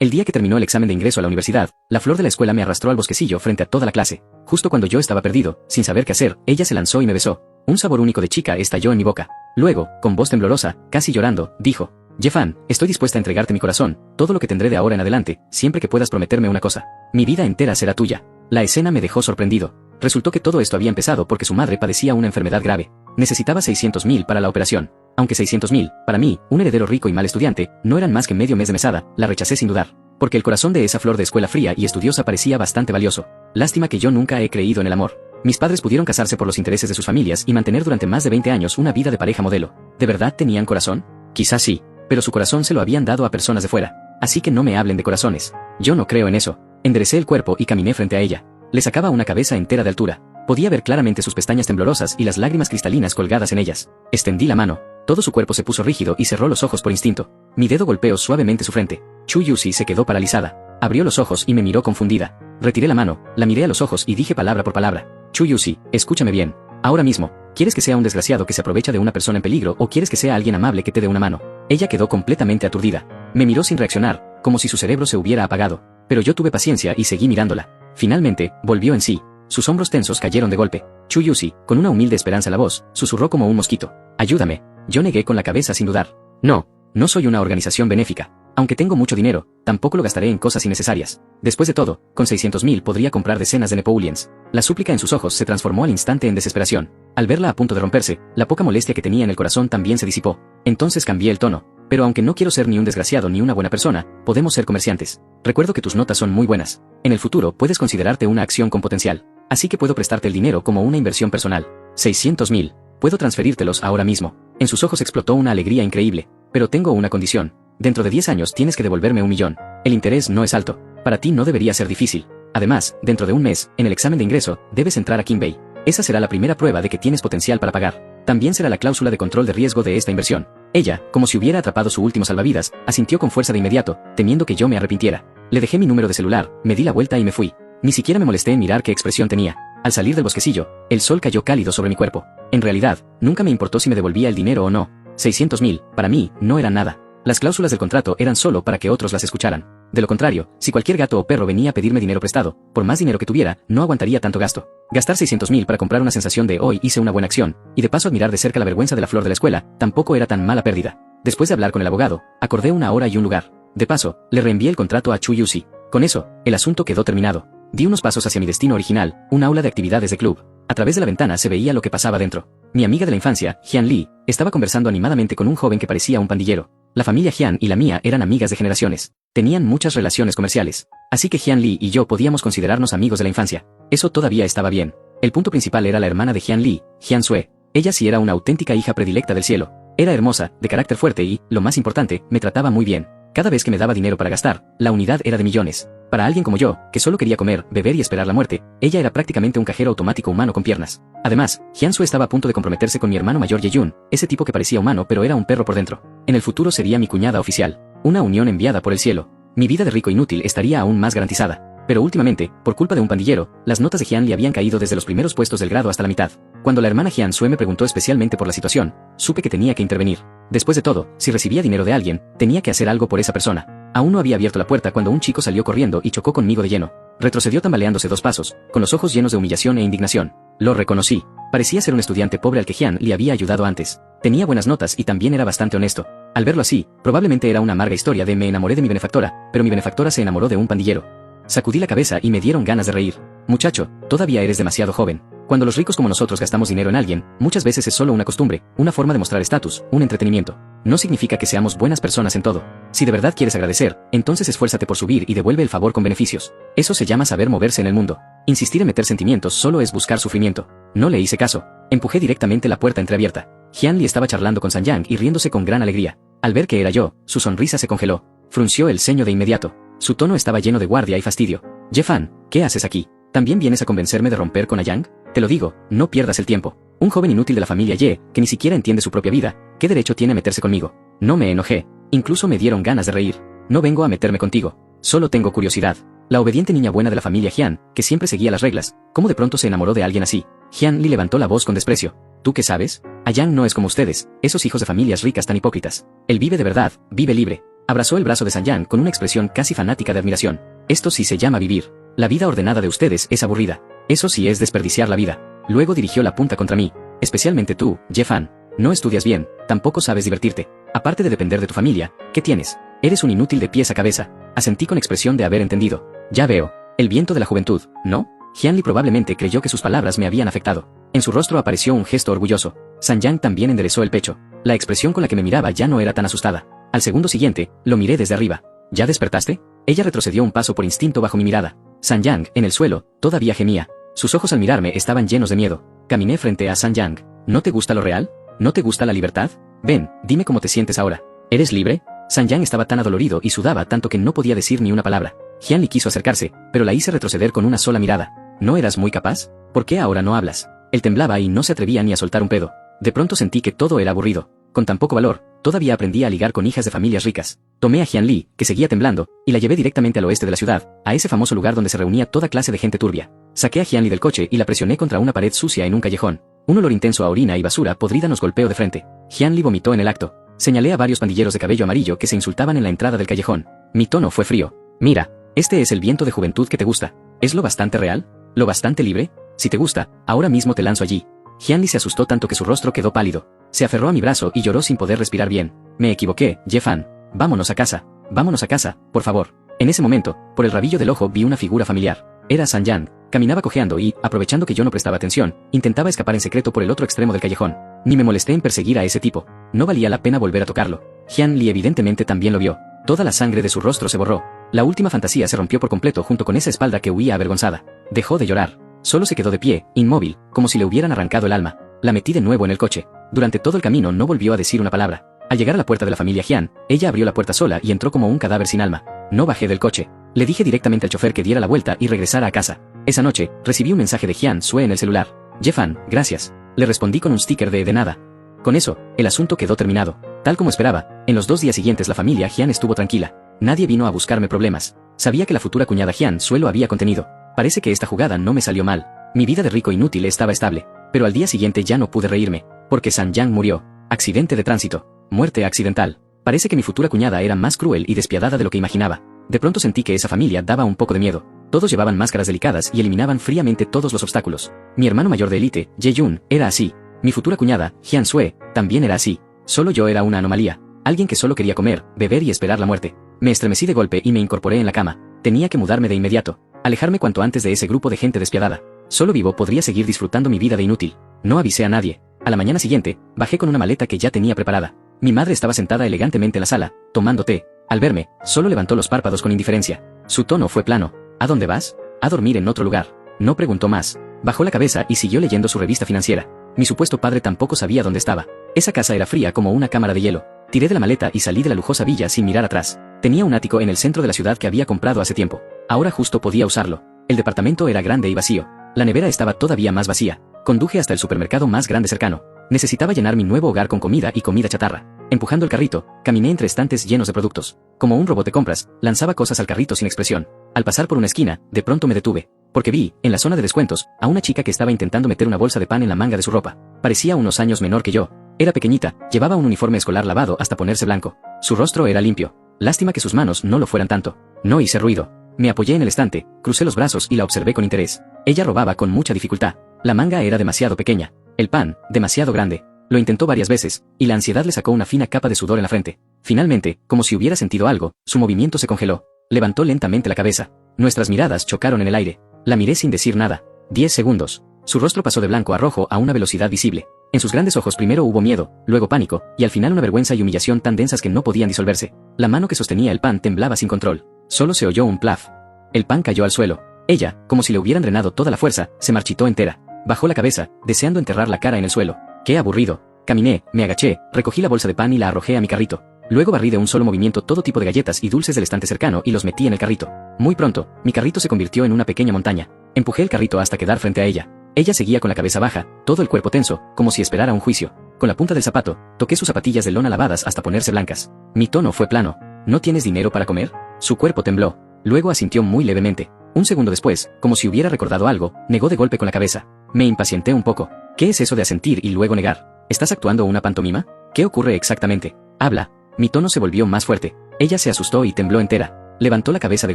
El día que terminó el examen de ingreso a la universidad, la flor de la escuela me arrastró al bosquecillo frente a toda la clase. Justo cuando yo estaba perdido, sin saber qué hacer, ella se lanzó y me besó. Un sabor único de chica estalló en mi boca. Luego, con voz temblorosa, casi llorando, dijo: Jefan, estoy dispuesta a entregarte mi corazón, todo lo que tendré de ahora en adelante, siempre que puedas prometerme una cosa. Mi vida entera será tuya. La escena me dejó sorprendido. Resultó que todo esto había empezado porque su madre padecía una enfermedad grave. Necesitaba 600.000 para la operación. Aunque 600.000, para mí, un heredero rico y mal estudiante, no eran más que medio mes de mesada, la rechacé sin dudar. Porque el corazón de esa flor de escuela fría y estudiosa parecía bastante valioso. Lástima que yo nunca he creído en el amor. Mis padres pudieron casarse por los intereses de sus familias y mantener durante más de 20 años una vida de pareja modelo. ¿De verdad tenían corazón? Quizás sí, pero su corazón se lo habían dado a personas de fuera. Así que no me hablen de corazones. Yo no creo en eso. Enderecé el cuerpo y caminé frente a ella. Le sacaba una cabeza entera de altura. Podía ver claramente sus pestañas temblorosas y las lágrimas cristalinas colgadas en ellas. Extendí la mano. Todo su cuerpo se puso rígido y cerró los ojos por instinto. Mi dedo golpeó suavemente su frente. Chu Yusi se quedó paralizada. Abrió los ojos y me miró confundida. Retiré la mano, la miré a los ojos y dije palabra por palabra: Chu Yusi, escúchame bien. Ahora mismo, ¿quieres que sea un desgraciado que se aprovecha de una persona en peligro o quieres que sea alguien amable que te dé una mano? Ella quedó completamente aturdida. Me miró sin reaccionar, como si su cerebro se hubiera apagado. Pero yo tuve paciencia y seguí mirándola. Finalmente, volvió en sí. Sus hombros tensos cayeron de golpe. Chu Yusi, con una humilde esperanza en la voz, susurró como un mosquito: Ayúdame. Yo negué con la cabeza sin dudar. No soy una organización benéfica. Aunque tengo mucho dinero, tampoco lo gastaré en cosas innecesarias. Después de todo, con 600.000 podría comprar decenas de Nepoulians. La súplica en sus ojos se transformó al instante en desesperación. Al verla a punto de romperse, la poca molestia que tenía en el corazón también se disipó. Entonces cambié el tono. Pero aunque no quiero ser ni un desgraciado ni una buena persona, podemos ser comerciantes. Recuerdo que tus notas son muy buenas. En el futuro puedes considerarte una acción con potencial. Así que puedo prestarte el dinero como una inversión personal. 600.000. Puedo transferírtelos ahora mismo. En sus ojos explotó una alegría increíble. Pero tengo una condición. Dentro de 10 años tienes que devolverme 1 millón. El interés no es alto. Para ti no debería ser difícil. Además, dentro de un mes, en el examen de ingreso, debes entrar a Kinbei. Esa será la primera prueba de que tienes potencial para pagar. También será la cláusula de control de riesgo de esta inversión. Ella, como si hubiera atrapado su último salvavidas, asintió con fuerza de inmediato, temiendo que yo me arrepintiera. Le dejé mi número de celular, me di la vuelta y me fui. Ni siquiera me molesté en mirar qué expresión tenía. Al salir del bosquecillo, el sol cayó cálido sobre mi cuerpo. En realidad, nunca me importó si me devolvía el dinero o no. 600.000, para mí, no eran nada. Las cláusulas del contrato eran solo para que otros las escucharan. De lo contrario, si cualquier gato o perro venía a pedirme dinero prestado, por más dinero que tuviera, no aguantaría tanto gasto. Gastar 600.000 para comprar una sensación de hoy hice una buena acción, y de paso admirar de cerca la vergüenza de la flor de la escuela, tampoco era tan mala pérdida. Después de hablar con el abogado, acordé una hora y un lugar. De paso, le reenvié el contrato a Chu Yusi. Con eso, el asunto quedó terminado. Di unos pasos hacia mi destino original, un aula de actividades de club. A través de la ventana se veía lo que pasaba dentro. Mi amiga de la infancia, Jian Li, estaba conversando animadamente con un joven que parecía un pandillero. La familia Jian y la mía eran amigas de generaciones. Tenían muchas relaciones comerciales. Así que Jian Li y yo podíamos considerarnos amigos de la infancia. Eso todavía estaba bien. El punto principal era la hermana de Jian Li, Jian Sue. Ella sí era una auténtica hija predilecta del cielo. Era hermosa, de carácter fuerte y, lo más importante, me trataba muy bien. Cada vez que me daba dinero para gastar, la unidad era de millones. Para alguien como yo, que solo quería comer, beber y esperar la muerte, ella era prácticamente un cajero automático humano con piernas. Además, Jian-Su estaba a punto de comprometerse con mi hermano mayor Ye-Yun, ese tipo que parecía humano pero era un perro por dentro. En el futuro sería mi cuñada oficial. Una unión enviada por el cielo. Mi vida de rico inútil estaría aún más garantizada. Pero últimamente, por culpa de un pandillero, las notas de Jian le habían caído desde los primeros puestos del grado hasta la mitad. Cuando la hermana Jian-Sue me preguntó especialmente por la situación, supe que tenía que intervenir. Después de todo, si recibía dinero de alguien, tenía que hacer algo por esa persona. Aún no había abierto la puerta cuando un chico salió corriendo y chocó conmigo de lleno. Retrocedió tambaleándose 2 pasos, con los ojos llenos de humillación e indignación. Lo reconocí. Parecía ser un estudiante pobre al que Jian le había ayudado antes. Tenía buenas notas y también era bastante honesto. Al verlo así, probablemente era una amarga historia de me enamoré de mi benefactora, pero mi benefactora se enamoró de un pandillero. Sacudí la cabeza y me dieron ganas de reír. Muchacho, todavía eres demasiado joven. Cuando los ricos como nosotros gastamos dinero en alguien, muchas veces es solo una costumbre, una forma de mostrar estatus, un entretenimiento. No significa que seamos buenas personas en todo. Si de verdad quieres agradecer, entonces esfuérzate por subir y devuelve el favor con beneficios. Eso se llama saber moverse en el mundo. Insistir en meter sentimientos solo es buscar sufrimiento. No le hice caso. Empujé directamente la puerta entreabierta. Jian Li estaba charlando con San Yang y riéndose con gran alegría. Al ver que era yo, su sonrisa se congeló. Frunció el ceño de inmediato. Su tono estaba lleno de guardia y fastidio. Jefan, ¿qué haces aquí? ¿También vienes a convencerme de romper con Yang? Te lo digo, no pierdas el tiempo. Un joven inútil de la familia Ye, que ni siquiera entiende su propia vida, ¿qué derecho tiene a meterse conmigo? No me enojé. Incluso me dieron ganas de reír. No vengo a meterme contigo. Solo tengo curiosidad. La obediente niña buena de la familia Jian, que siempre seguía las reglas, ¿cómo de pronto se enamoró de alguien así? Jian Li levantó la voz con desprecio. ¿Tú qué sabes? Yang no es como ustedes, esos hijos de familias ricas tan hipócritas. Él vive de verdad, vive libre. Abrazó el brazo de Sanjang con una expresión casi fanática de admiración. Esto sí se llama vivir. La vida ordenada de ustedes es aburrida. Eso sí es desperdiciar la vida. Luego dirigió la punta contra mí. Especialmente tú, Jefan. No estudias bien, tampoco sabes divertirte. Aparte de depender de tu familia, ¿qué tienes? Eres un inútil de pies a cabeza. Asentí con expresión de haber entendido. Ya veo. El viento de la juventud, ¿no? Hyunli probablemente creyó que sus palabras me habían afectado. En su rostro apareció un gesto orgulloso. Sanjang también enderezó el pecho. La expresión con la que me miraba ya no era tan asustada. Al segundo siguiente, lo miré desde arriba. ¿Ya despertaste? Ella retrocedió un paso por instinto bajo mi mirada. Sanjang, en el suelo, todavía gemía. Sus ojos al mirarme estaban llenos de miedo. Caminé frente a Sanjang. ¿No te gusta lo real? ¿No te gusta la libertad? Ven, dime cómo te sientes ahora. ¿Eres libre? Sanjang estaba tan adolorido y sudaba tanto que no podía decir ni una palabra. Hyunli quiso acercarse, pero la hice retroceder con una sola mirada. ¿No eras muy capaz? ¿Por qué ahora no hablas? Él temblaba y no se atrevía ni a soltar un pedo. De pronto sentí que todo era aburrido. Con tan poco valor, todavía aprendía a ligar con hijas de familias ricas. Tomé a Hyunli, que seguía temblando, y la llevé directamente al oeste de la ciudad, a ese famoso lugar donde se reunía toda clase de gente turbia. Saqué a Hyunli del coche y la presioné contra una pared sucia en un callejón. Un olor intenso a orina y basura podrida nos golpeó de frente. Hyunli vomitó en el acto. Señalé a varios pandilleros de cabello amarillo que se insultaban en la entrada del callejón. Mi tono fue frío. Mira, este es el viento de juventud que te gusta. ¿Es lo bastante real? ¿Lo bastante libre? Si te gusta, ahora mismo te lanzo allí. Hyunli se asustó tanto que su rostro quedó pálido. Se aferró a mi brazo y lloró sin poder respirar bien. Me equivoqué, Jefan. Vámonos a casa. Vámonos a casa, por favor. En ese momento, por el rabillo del ojo vi una figura familiar. Era Sanjang. Caminaba cojeando y, aprovechando que yo no prestaba atención, intentaba escapar en secreto por el otro extremo del callejón. Ni me molesté en perseguir a ese tipo. No valía la pena volver a tocarlo. Hyunli evidentemente también lo vio. Toda la sangre de su rostro se borró. La última fantasía se rompió por completo junto con esa espalda que huía avergonzada. Dejó de llorar. Solo se quedó de pie, inmóvil, como si le hubieran arrancado el alma. La metí de nuevo en el coche. Durante todo el camino no volvió a decir una palabra. Al llegar a la puerta de la familia Hyun, ella abrió la puerta sola y entró como un cadáver sin alma. No bajé del coche. Le dije directamente al chofer que diera la vuelta y regresara a casa. Esa noche, recibí un mensaje de Hyun Sue en el celular. Jefan, gracias. Le respondí con un sticker de nada. Con eso, el asunto quedó terminado. Tal como esperaba, en los 2 días siguientes la familia Hyun estuvo tranquila. Nadie vino a buscarme problemas. Sabía que la futura cuñada Hyun Sue lo había contenido. Parece que esta jugada no me salió mal. Mi vida de rico inútil estaba estable. Pero al día siguiente ya no pude reírme. Porque Sanjang murió. Accidente de tránsito. Muerte accidental. Parece que mi futura cuñada era más cruel y despiadada de lo que imaginaba. De pronto sentí que esa familia daba un poco de miedo. Todos llevaban máscaras delicadas y eliminaban fríamente todos los obstáculos. Mi hermano mayor de élite, Jae-yoon, era así. Mi futura cuñada, Hyun Sue, también era así. Solo yo era una anomalía. Alguien que solo quería comer, beber y esperar la muerte. Me estremecí de golpe y me incorporé en la cama. Tenía que mudarme de inmediato. Alejarme cuanto antes de ese grupo de gente despiadada. Solo vivo podría seguir disfrutando mi vida de inútil. No avisé a nadie. A la mañana siguiente, bajé con una maleta que ya tenía preparada. Mi madre estaba sentada elegantemente en la sala, tomando té. Al verme, solo levantó los párpados con indiferencia. Su tono fue plano. ¿A dónde vas? A dormir en otro lugar. No preguntó más. Bajó la cabeza y siguió leyendo su revista financiera. Mi supuesto padre tampoco sabía dónde estaba. Esa casa era fría como una cámara de hielo. Tiré de la maleta y salí de la lujosa villa sin mirar atrás. Tenía un ático en el centro de la ciudad que había comprado hace tiempo. Ahora justo podía usarlo. El departamento era grande y vacío. La nevera estaba todavía más vacía. Conduje hasta el supermercado más grande cercano. Necesitaba llenar mi nuevo hogar con comida y comida chatarra. Empujando el carrito, caminé entre estantes llenos de productos. Como un robot de compras, lanzaba cosas al carrito sin expresión. Al pasar por una esquina, de pronto me detuve. Porque vi, en la zona de descuentos, a una chica que estaba intentando meter una bolsa de pan en la manga de su ropa. Parecía unos años menor que yo. Era pequeñita, llevaba un uniforme escolar lavado hasta ponerse blanco. Su rostro era limpio. Lástima que sus manos no lo fueran tanto. No hice ruido. Me apoyé en el estante, crucé los brazos y la observé con interés. Ella robaba con mucha dificultad. La manga era demasiado pequeña. El pan, demasiado grande. Lo intentó varias veces, y la ansiedad le sacó una fina capa de sudor en la frente. Finalmente, como si hubiera sentido algo, su movimiento se congeló. Levantó lentamente la cabeza. Nuestras miradas chocaron en el aire. La miré sin decir nada. 10 segundos. Su rostro pasó de blanco a rojo a una velocidad visible. En sus grandes ojos primero hubo miedo, luego pánico, y al final una vergüenza y humillación tan densas que no podían disolverse. La mano que sostenía el pan temblaba sin control. Solo se oyó un plaf. El pan cayó al suelo. Ella, como si le hubieran drenado toda la fuerza, se marchitó entera. Bajó la cabeza, deseando enterrar la cara en el suelo. ¡Qué aburrido! Caminé, me agaché, recogí la bolsa de pan y la arrojé a mi carrito. Luego barrí de un solo movimiento todo tipo de galletas y dulces del estante cercano y los metí en el carrito. Muy pronto, mi carrito se convirtió en una pequeña montaña. Empujé el carrito hasta quedar frente a ella. Ella seguía con la cabeza baja, todo el cuerpo tenso, como si esperara un juicio. Con la punta del zapato, toqué sus zapatillas de lona lavadas hasta ponerse blancas. Mi tono fue plano. ¿No tienes dinero para comer? Su cuerpo tembló. Luego asintió muy levemente. Un segundo después, como si hubiera recordado algo, negó de golpe con la cabeza. Me impacienté un poco. ¿Qué es eso de asentir y luego negar? ¿Estás actuando una pantomima? ¿Qué ocurre exactamente? Habla. Mi tono se volvió más fuerte. Ella se asustó y tembló entera. Levantó la cabeza de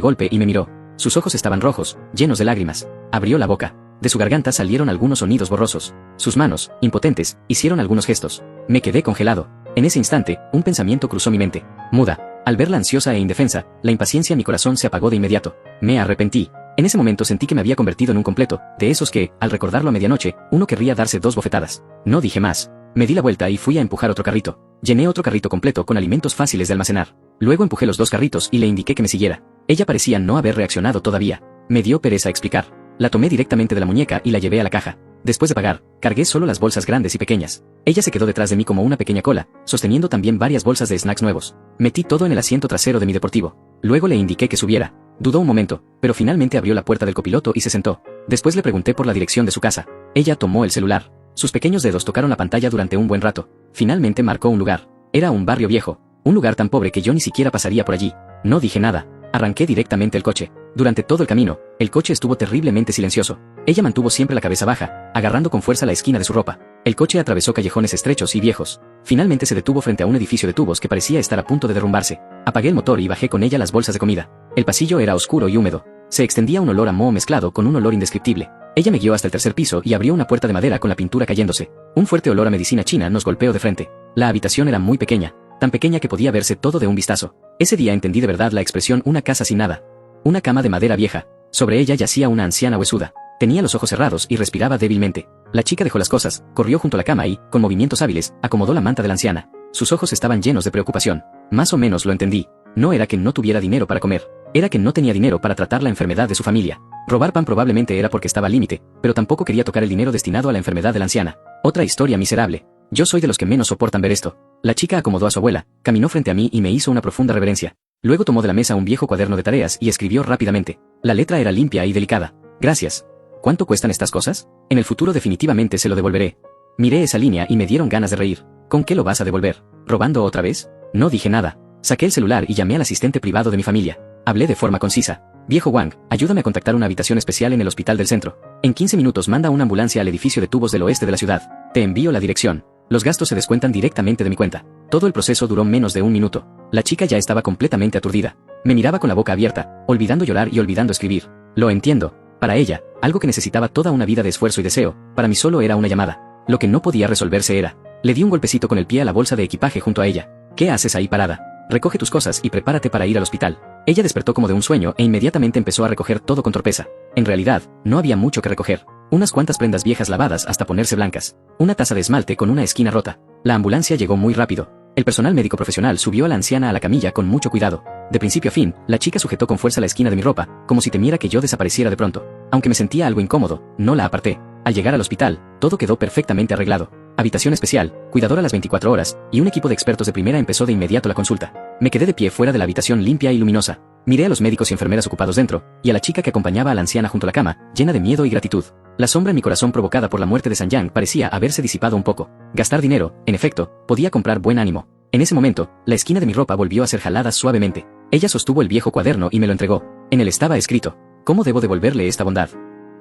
golpe y me miró. Sus ojos estaban rojos, llenos de lágrimas. Abrió la boca. De su garganta salieron algunos sonidos borrosos. Sus manos, impotentes, hicieron algunos gestos. Me quedé congelado. En ese instante, un pensamiento cruzó mi mente. Muda. Al verla ansiosa e indefensa, la impaciencia en mi corazón se apagó de inmediato. Me arrepentí. En ese momento sentí que me había convertido en un completo, de esos que, al recordarlo a medianoche, uno querría darse 2 bofetadas. No dije más. Me di la vuelta y fui a empujar otro carrito. Llené otro carrito completo con alimentos fáciles de almacenar. Luego empujé los 2 carritos y le indiqué que me siguiera. Ella parecía no haber reaccionado todavía. Me dio pereza explicar. La tomé directamente de la muñeca y la llevé a la caja. Después de pagar, cargué solo las bolsas grandes y pequeñas. Ella se quedó detrás de mí como una pequeña cola, sosteniendo también varias bolsas de snacks nuevos. Metí todo en el asiento trasero de mi deportivo. Luego le indiqué que subiera. Dudó un momento, pero finalmente abrió la puerta del copiloto y se sentó. Después le pregunté por la dirección de su casa. Ella tomó el celular. Sus pequeños dedos tocaron la pantalla durante un buen rato. Finalmente marcó un lugar. Era un barrio viejo. Un lugar tan pobre que yo ni siquiera pasaría por allí. No dije nada. Arranqué directamente el coche. Durante todo el camino, el coche estuvo terriblemente silencioso. Ella mantuvo siempre la cabeza baja, agarrando con fuerza la esquina de su ropa. El coche atravesó callejones estrechos y viejos. Finalmente se detuvo frente a un edificio de tubos que parecía estar a punto de derrumbarse. Apagué el motor y bajé con ella las bolsas de comida. El pasillo era oscuro y húmedo. Se extendía un olor a moho mezclado con un olor indescriptible. Ella me guió hasta el tercer piso y abrió una puerta de madera con la pintura cayéndose. Un fuerte olor a medicina china nos golpeó de frente. La habitación era muy pequeña, tan pequeña que podía verse todo de un vistazo. Ese día entendí de verdad la expresión una casa sin nada. Una cama de madera vieja. Sobre ella yacía una anciana huesuda. Tenía los ojos cerrados y respiraba débilmente. La chica dejó las cosas, corrió junto a la cama y, con movimientos hábiles, acomodó la manta de la anciana. Sus ojos estaban llenos de preocupación. Más o menos lo entendí. No era que no tuviera dinero para comer. Era que no tenía dinero para tratar la enfermedad de su familia. Robar pan probablemente era porque estaba al límite, pero tampoco quería tocar el dinero destinado a la enfermedad de la anciana. Otra historia miserable. Yo soy de los que menos soportan ver esto. La chica acomodó a su abuela, caminó frente a mí y me hizo una profunda reverencia. Luego tomó de la mesa un viejo cuaderno de tareas y escribió rápidamente. La letra era limpia y delicada. Gracias. ¿Cuánto cuestan estas cosas? En el futuro definitivamente se lo devolveré. Miré esa línea y me dieron ganas de reír. ¿Con qué lo vas a devolver? ¿Robando otra vez? No dije nada. Saqué el celular y llamé al asistente privado de mi familia. Hablé de forma concisa. Viejo Wang, ayúdame a contactar una habitación especial en el hospital del centro. En 15 minutos manda una ambulancia al edificio de tubos del oeste de la ciudad. Te envío la dirección. Los gastos se descuentan directamente de mi cuenta. Todo el proceso duró menos de un minuto. La chica ya estaba completamente aturdida. Me miraba con la boca abierta, olvidando llorar y olvidando escribir. Lo entiendo. Para ella, algo que necesitaba toda una vida de esfuerzo y deseo, para mí solo era una llamada. Lo que no podía resolverse era. Le di un golpecito con el pie a la bolsa de equipaje junto a ella. ¿Qué haces ahí parada? Recoge tus cosas y prepárate para ir al hospital. Ella despertó como de un sueño e inmediatamente empezó a recoger todo con torpeza. En realidad, no había mucho que recoger. Unas cuantas prendas viejas lavadas hasta ponerse blancas. Una taza de esmalte con una esquina rota. La ambulancia llegó muy rápido. El personal médico profesional subió a la anciana a la camilla con mucho cuidado. De principio a fin, la chica sujetó con fuerza la esquina de mi ropa, como si temiera que yo desapareciera de pronto. Aunque me sentía algo incómodo, no la aparté. Al llegar al hospital, todo quedó perfectamente arreglado. Habitación especial, cuidadora las 24 horas, y un equipo de expertos de primera empezó de inmediato la consulta. Me quedé de pie fuera de la habitación limpia y luminosa. Miré a los médicos y enfermeras ocupados dentro, y a la chica que acompañaba a la anciana junto a la cama, llena de miedo y gratitud. La sombra en mi corazón provocada por la muerte de San Yang parecía haberse disipado un poco. Gastar dinero, en efecto, podía comprar buen ánimo. En ese momento, la esquina de mi ropa volvió a ser jalada suavemente. Ella sostuvo el viejo cuaderno y me lo entregó. En él estaba escrito: ¿cómo debo devolverle esta bondad?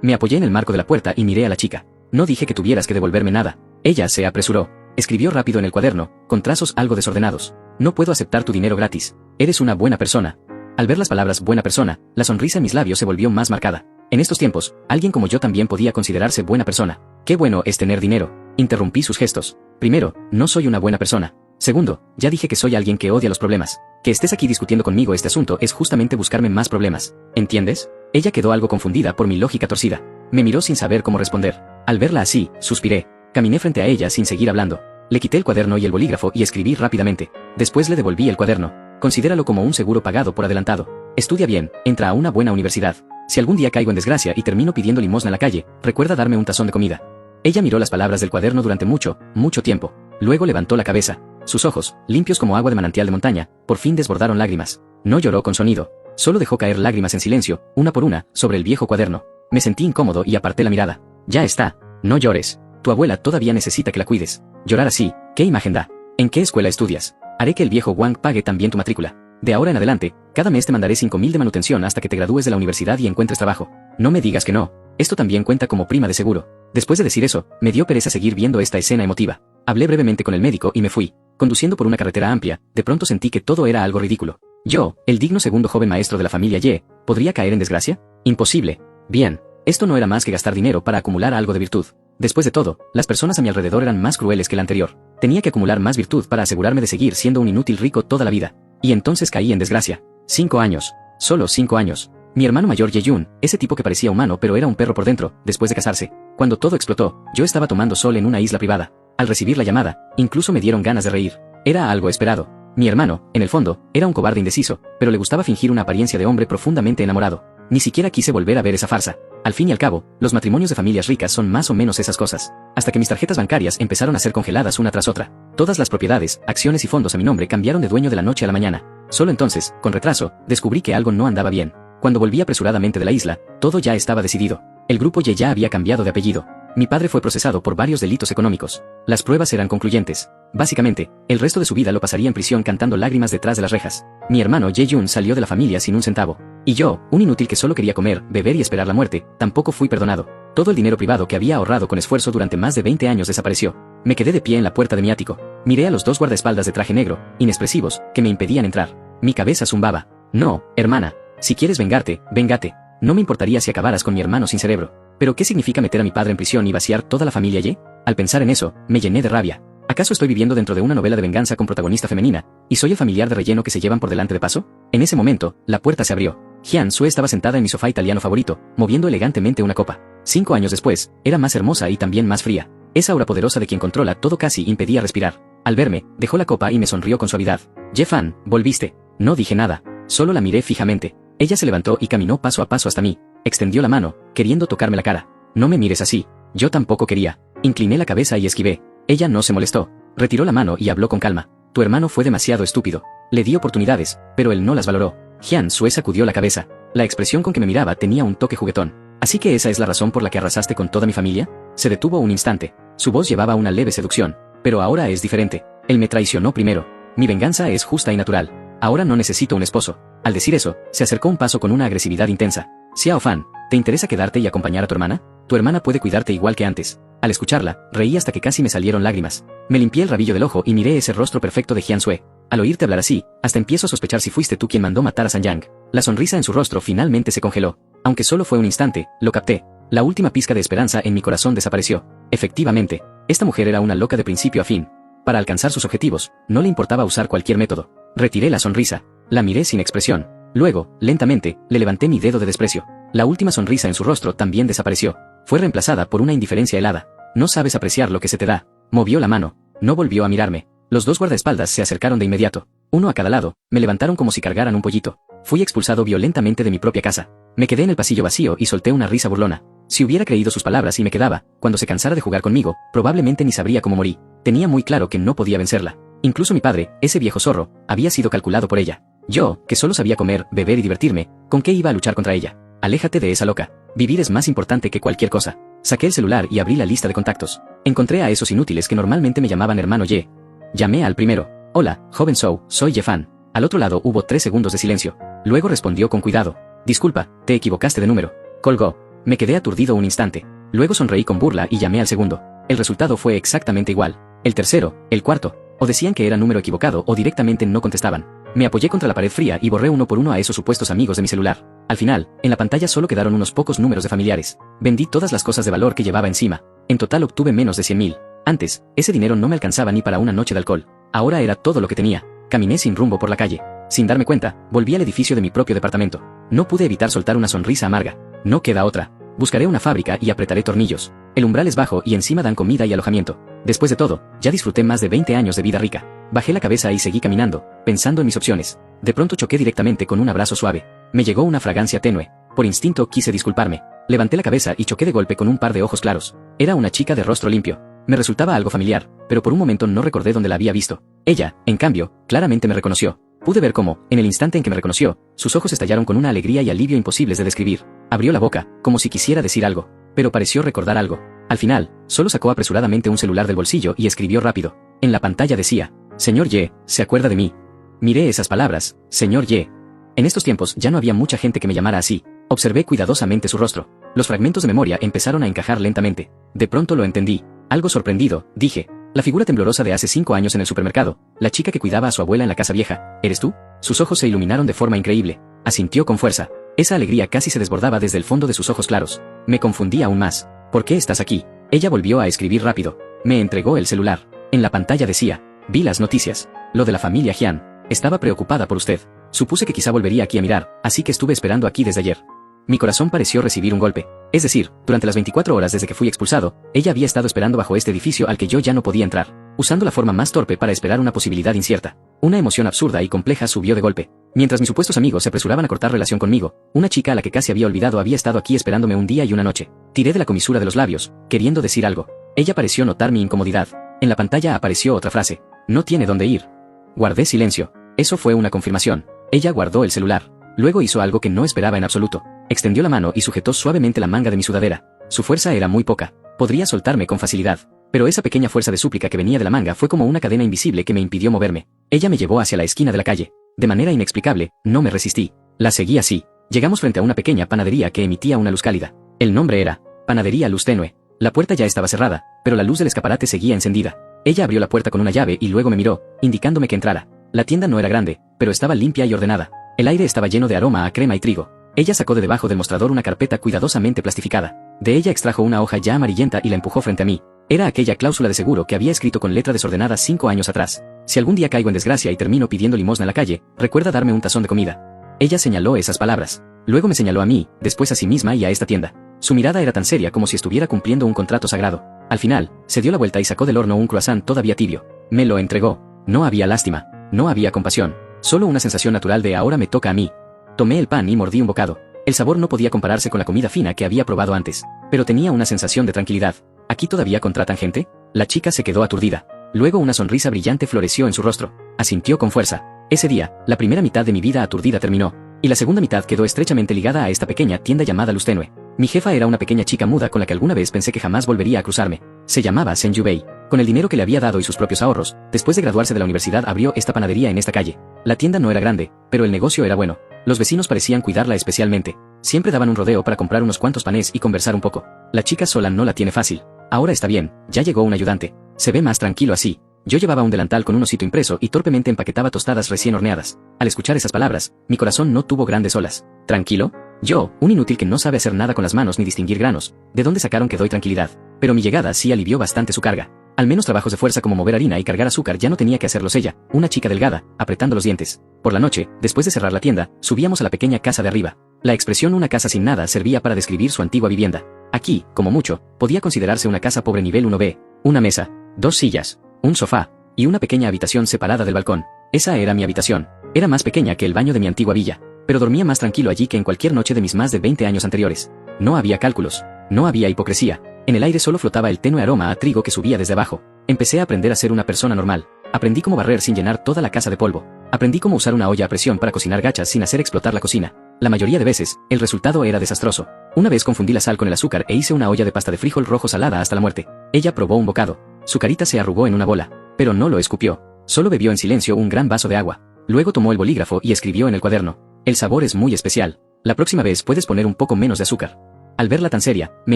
Me apoyé en el marco de la puerta y miré a la chica. No dije que tuvieras que devolverme nada. Ella se apresuró. Escribió rápido en el cuaderno, con trazos algo desordenados. No puedo aceptar tu dinero gratis. Eres una buena persona. Al ver las palabras buena persona, la sonrisa en mis labios se volvió más marcada. En estos tiempos, alguien como yo también podía considerarse buena persona. Qué bueno es tener dinero. Interrumpí sus gestos. Primero, no soy una buena persona. Segundo, ya dije que soy alguien que odia los problemas. Que estés aquí discutiendo conmigo este asunto es justamente buscarme más problemas. ¿Entiendes? Ella quedó algo confundida por mi lógica torcida. Me miró sin saber cómo responder. Al verla así, suspiré. Caminé frente a ella sin seguir hablando. Le quité el cuaderno y el bolígrafo y escribí rápidamente. Después le devolví el cuaderno. Considéralo como un seguro pagado por adelantado. Estudia bien, entra a una buena universidad. Si algún día caigo en desgracia y termino pidiendo limosna en la calle, recuerda darme un tazón de comida. Ella miró las palabras del cuaderno durante mucho tiempo. Luego levantó la cabeza. Sus ojos, limpios como agua de manantial de montaña, por fin desbordaron lágrimas. No lloró con sonido. Solo dejó caer lágrimas en silencio, una por una, sobre el viejo cuaderno. Me sentí incómodo y aparté la mirada. Ya está. No llores. Tu abuela todavía necesita que la cuides. Llorar así, ¿qué imagen da? ¿En qué escuela estudias? Haré que el viejo Wang pague también tu matrícula. De ahora en adelante, cada mes te mandaré 5,000 de manutención hasta que te gradúes de la universidad y encuentres trabajo. No me digas que no. Esto también cuenta como prima de seguro. Después de decir eso, me dio pereza seguir viendo esta escena emotiva. Hablé brevemente con el médico y me fui. Conduciendo por una carretera amplia, de pronto sentí que todo era algo ridículo. Yo, el digno segundo joven maestro de la familia Ye, ¿podría caer en desgracia? Imposible. Bien. Esto no era más que gastar dinero para acumular algo de virtud. Después de todo, las personas a mi alrededor eran más crueles que la anterior. Tenía que acumular más virtud para asegurarme de seguir siendo un inútil rico toda la vida. Y entonces caí en desgracia. 5 años. Solo 5 años. Mi hermano mayor Ye-Yun, ese tipo que parecía humano pero era un perro por dentro, después de casarse. Cuando todo explotó, yo estaba tomando sol en una isla privada. Al recibir la llamada, incluso me dieron ganas de reír. Era algo esperado. Mi hermano, en el fondo, era un cobarde indeciso, pero le gustaba fingir una apariencia de hombre profundamente enamorado. Ni siquiera quise volver a ver esa farsa. Al fin y al cabo, los matrimonios de familias ricas son más o menos esas cosas. Hasta que mis tarjetas bancarias empezaron a ser congeladas una tras otra. Todas las propiedades, acciones y fondos a mi nombre cambiaron de dueño de la noche a la mañana. Solo entonces, con retraso, descubrí que algo no andaba bien. Cuando volví apresuradamente de la isla, todo ya estaba decidido. El grupo Ye ya había cambiado de apellido. Mi padre fue procesado por varios delitos económicos. Las pruebas eran concluyentes. Básicamente, el resto de su vida lo pasaría en prisión cantando lágrimas detrás de las rejas. Mi hermano Ye-Yun salió de la familia sin un centavo. Y yo, un inútil que solo quería comer, beber y esperar la muerte, tampoco fui perdonado. Todo el dinero privado que había ahorrado con esfuerzo durante más de 20 años desapareció. Me quedé de pie en la puerta de mi ático. Miré a los 2 guardaespaldas de traje negro, inexpresivos, que me impedían entrar. Mi cabeza zumbaba. No, hermana. Si quieres vengarte, véngate. No me importaría si acabaras con mi hermano sin cerebro. ¿Pero qué significa meter a mi padre en prisión y vaciar toda la familia Ye? Al pensar en eso, me llené de rabia. ¿Acaso estoy viviendo dentro de una novela de venganza con protagonista femenina, y soy el familiar de relleno que se llevan por delante de paso? En ese momento, la puerta se abrió. Jian Sue estaba sentada en mi sofá italiano favorito, moviendo elegantemente una copa. 5 años después, era más hermosa y también más fría. Esa aura poderosa de quien controla todo casi impedía respirar. Al verme, dejó la copa y me sonrió con suavidad. Ye-fan, volviste. No dije nada. Solo la miré fijamente. Ella se levantó y caminó paso a paso hasta mí. Extendió la mano, queriendo tocarme la cara. No me mires así. Yo tampoco quería. Incliné la cabeza y esquivé. Ella no se molestó. Retiró la mano y habló con calma. Tu hermano fue demasiado estúpido. Le di oportunidades, pero él no las valoró. Jian Sue sacudió la cabeza. La expresión con que me miraba tenía un toque juguetón. ¿Así que esa es la razón por la que arrasaste con toda mi familia? Se detuvo un instante. Su voz llevaba una leve seducción. Pero ahora es diferente. Él me traicionó primero. Mi venganza es justa y natural. Ahora no necesito un esposo. Al decir eso, se acercó un paso con una agresividad intensa. Xiao Fan, ¿te interesa quedarte y acompañar a tu hermana? Tu hermana puede cuidarte igual que antes. Al escucharla, reí hasta que casi me salieron lágrimas. Me limpié el rabillo del ojo y miré ese rostro perfecto de Jian Sue. Al oírte hablar así, hasta empiezo a sospechar si fuiste tú quien mandó matar a San Yang. La sonrisa en su rostro finalmente se congeló. Aunque solo fue un instante, lo capté. La última pizca de esperanza en mi corazón desapareció. Efectivamente, esta mujer era una loca de principio a fin. Para alcanzar sus objetivos, no le importaba usar cualquier método. Retiré la sonrisa. La miré sin expresión. Luego, lentamente, le levanté mi dedo de desprecio. La última sonrisa en su rostro también desapareció. Fue reemplazada por una indiferencia helada. No sabes apreciar lo que se te da. Movió la mano. No volvió a mirarme. Los 2 guardaespaldas se acercaron de inmediato. Uno a cada lado, me levantaron como si cargaran un pollito. Fui expulsado violentamente de mi propia casa. Me quedé en el pasillo vacío y solté una risa burlona. Si hubiera creído sus palabras y me quedaba, cuando se cansara de jugar conmigo, probablemente ni sabría cómo morí. Tenía muy claro que no podía vencerla. Incluso mi padre, ese viejo zorro, había sido calculado por ella. Yo, que solo sabía comer, beber y divertirme, ¿con qué iba a luchar contra ella? Aléjate de esa loca. Vivir es más importante que cualquier cosa. Saqué el celular y abrí la lista de contactos. Encontré a esos inútiles que normalmente me llamaban hermano Ye. Llamé al primero. Hola, joven Zhou, soy Ye-fan. Al otro lado hubo 3 segundos de silencio. Luego respondió con cuidado. Disculpa, te equivocaste de número. Colgó. Me quedé aturdido un instante. Luego sonreí con burla y llamé al segundo. El resultado fue exactamente igual. El tercero, el cuarto. O decían que era número equivocado o directamente no contestaban. Me apoyé contra la pared fría y borré uno por uno a esos supuestos amigos de mi celular. Al final, en la pantalla solo quedaron unos pocos números de familiares. Vendí todas las cosas de valor que llevaba encima. En total obtuve menos de 100.000. Antes, ese dinero no me alcanzaba ni para una noche de alcohol. Ahora era todo lo que tenía. Caminé sin rumbo por la calle. Sin darme cuenta, volví al edificio de mi propio departamento. No pude evitar soltar una sonrisa amarga. No queda otra. Buscaré una fábrica y apretaré tornillos. El umbral es bajo y encima dan comida y alojamiento. Después de todo, ya disfruté más de 20 años de vida rica. Bajé la cabeza y seguí caminando, pensando en mis opciones. De pronto choqué directamente con un abrazo suave. Me llegó una fragancia tenue. Por instinto quise disculparme. Levanté la cabeza y choqué de golpe con un par de ojos claros. Era una chica de rostro limpio. Me resultaba algo familiar, pero por un momento no recordé dónde la había visto. Ella, en cambio, claramente me reconoció. Pude ver cómo, en el instante en que me reconoció, sus ojos estallaron con una alegría y alivio imposibles de describir. Abrió la boca, como si quisiera decir algo, pero pareció recordar algo. Al final, solo sacó apresuradamente un celular del bolsillo y escribió rápido. En la pantalla decía, Señor Ye, ¿se acuerda de mí? Miré esas palabras, Señor Ye. En estos tiempos ya no había mucha gente que me llamara así. Observé cuidadosamente su rostro. Los fragmentos de memoria empezaron a encajar lentamente. De pronto lo entendí. Algo sorprendido, dije. La figura temblorosa de hace 5 años en el supermercado, la chica que cuidaba a su abuela en la casa vieja, ¿eres tú? Sus ojos se iluminaron de forma increíble. Asintió con fuerza. Esa alegría casi se desbordaba desde el fondo de sus ojos claros. Me confundí aún más. ¿Por qué estás aquí? Ella volvió a escribir rápido. Me entregó el celular. En la pantalla decía: vi las noticias. Lo de la familia Jian. Estaba preocupada por usted. Supuse que quizá volvería aquí a mirar, así que estuve esperando aquí desde ayer. Mi corazón pareció recibir un golpe. Es decir, durante las 24 horas desde que fui expulsado, ella había estado esperando bajo este edificio al que yo ya no podía entrar, usando la forma más torpe para esperar una posibilidad incierta. Una emoción absurda y compleja subió de golpe. Mientras mis supuestos amigos se apresuraban a cortar relación conmigo, una chica a la que casi había olvidado había estado aquí esperándome un día y una noche. Tiré de la comisura de los labios, queriendo decir algo. Ella pareció notar mi incomodidad. En la pantalla apareció otra frase: no tiene dónde ir. Guardé silencio. Eso fue una confirmación. Ella guardó el celular. Luego hizo algo que no esperaba en absoluto. Extendió la mano y sujetó suavemente la manga de mi sudadera. Su fuerza era muy poca. Podría soltarme con facilidad. Pero esa pequeña fuerza de súplica que venía de la manga fue como una cadena invisible que me impidió moverme. Ella me llevó hacia la esquina de la calle. De manera inexplicable, no me resistí. La seguí así. Llegamos frente a una pequeña panadería que emitía una luz cálida. El nombre era Panadería Luz Tenue. La puerta ya estaba cerrada, pero la luz del escaparate seguía encendida. Ella abrió la puerta con una llave y luego me miró, indicándome que entrara. La tienda no era grande, pero estaba limpia y ordenada. El aire estaba lleno de aroma a crema y trigo. Ella sacó de debajo del mostrador una carpeta cuidadosamente plastificada. De ella extrajo una hoja ya amarillenta y la empujó frente a mí. Era aquella cláusula de seguro que había escrito con letra desordenada 5 años atrás. Si algún día caigo en desgracia y termino pidiendo limosna en la calle, recuerda darme un tazón de comida. Ella señaló esas palabras. Luego me señaló a mí, después a sí misma y a esta tienda. Su mirada era tan seria como si estuviera cumpliendo un contrato sagrado. Al final, se dio la vuelta y sacó del horno un croissant todavía tibio. Me lo entregó. No había lástima. No había compasión. Solo una sensación natural de ahora me toca a mí. Tomé el pan y mordí un bocado. El sabor no podía compararse con la comida fina que había probado antes, pero tenía una sensación de tranquilidad. ¿Aquí todavía contratan gente? La chica se quedó aturdida. Luego una sonrisa brillante floreció en su rostro. Asintió con fuerza. Ese día, la primera mitad de mi vida aturdida terminó, y la segunda mitad quedó estrechamente ligada a esta pequeña tienda llamada Luz Tenue. Mi jefa era una pequeña chica muda con la que alguna vez pensé que jamás volvería a cruzarme. Se llamaba Sen Yubei. Con el dinero que le había dado y sus propios ahorros, después de graduarse de la universidad abrió esta panadería en esta calle. La tienda no era grande, pero el negocio era bueno. Los vecinos parecían cuidarla especialmente. Siempre daban un rodeo para comprar unos cuantos panes y conversar un poco. La chica sola no la tiene fácil. Ahora está bien, ya llegó un ayudante. Se ve más tranquilo así. Yo llevaba un delantal con un osito impreso y torpemente empaquetaba tostadas recién horneadas. Al escuchar esas palabras, mi corazón no tuvo grandes olas. ¿Tranquilo? Yo, un inútil que no sabe hacer nada con las manos ni distinguir granos. ¿De dónde sacaron que doy tranquilidad? Pero mi llegada sí alivió bastante su carga. Al menos trabajos de fuerza como mover harina y cargar azúcar ya no tenía que hacerlos ella, una chica delgada, apretando los dientes. Por la noche, después de cerrar la tienda, subíamos a la pequeña casa de arriba. La expresión una casa sin nada servía para describir su antigua vivienda. Aquí, como mucho, podía considerarse una casa pobre nivel 1B. Una mesa, 2 sillas, un sofá, y una pequeña habitación separada del balcón. Esa era mi habitación. Era más pequeña que el baño de mi antigua villa, pero dormía más tranquilo allí que en cualquier noche de mis más de 20 años anteriores. No había cálculos, no había hipocresía. En el aire solo flotaba el tenue aroma a trigo que subía desde abajo. Empecé a aprender a ser una persona normal. Aprendí cómo barrer sin llenar toda la casa de polvo. Aprendí cómo usar una olla a presión para cocinar gachas sin hacer explotar la cocina. La mayoría de veces, el resultado era desastroso. Una vez confundí la sal con el azúcar e hice una olla de pasta de frijol rojo salada hasta la muerte. Ella probó un bocado. Su carita se arrugó en una bola, pero no lo escupió. Solo bebió en silencio un gran vaso de agua. Luego tomó el bolígrafo y escribió en el cuaderno: el sabor es muy especial. La próxima vez puedes poner un poco menos de azúcar. Al verla tan seria, me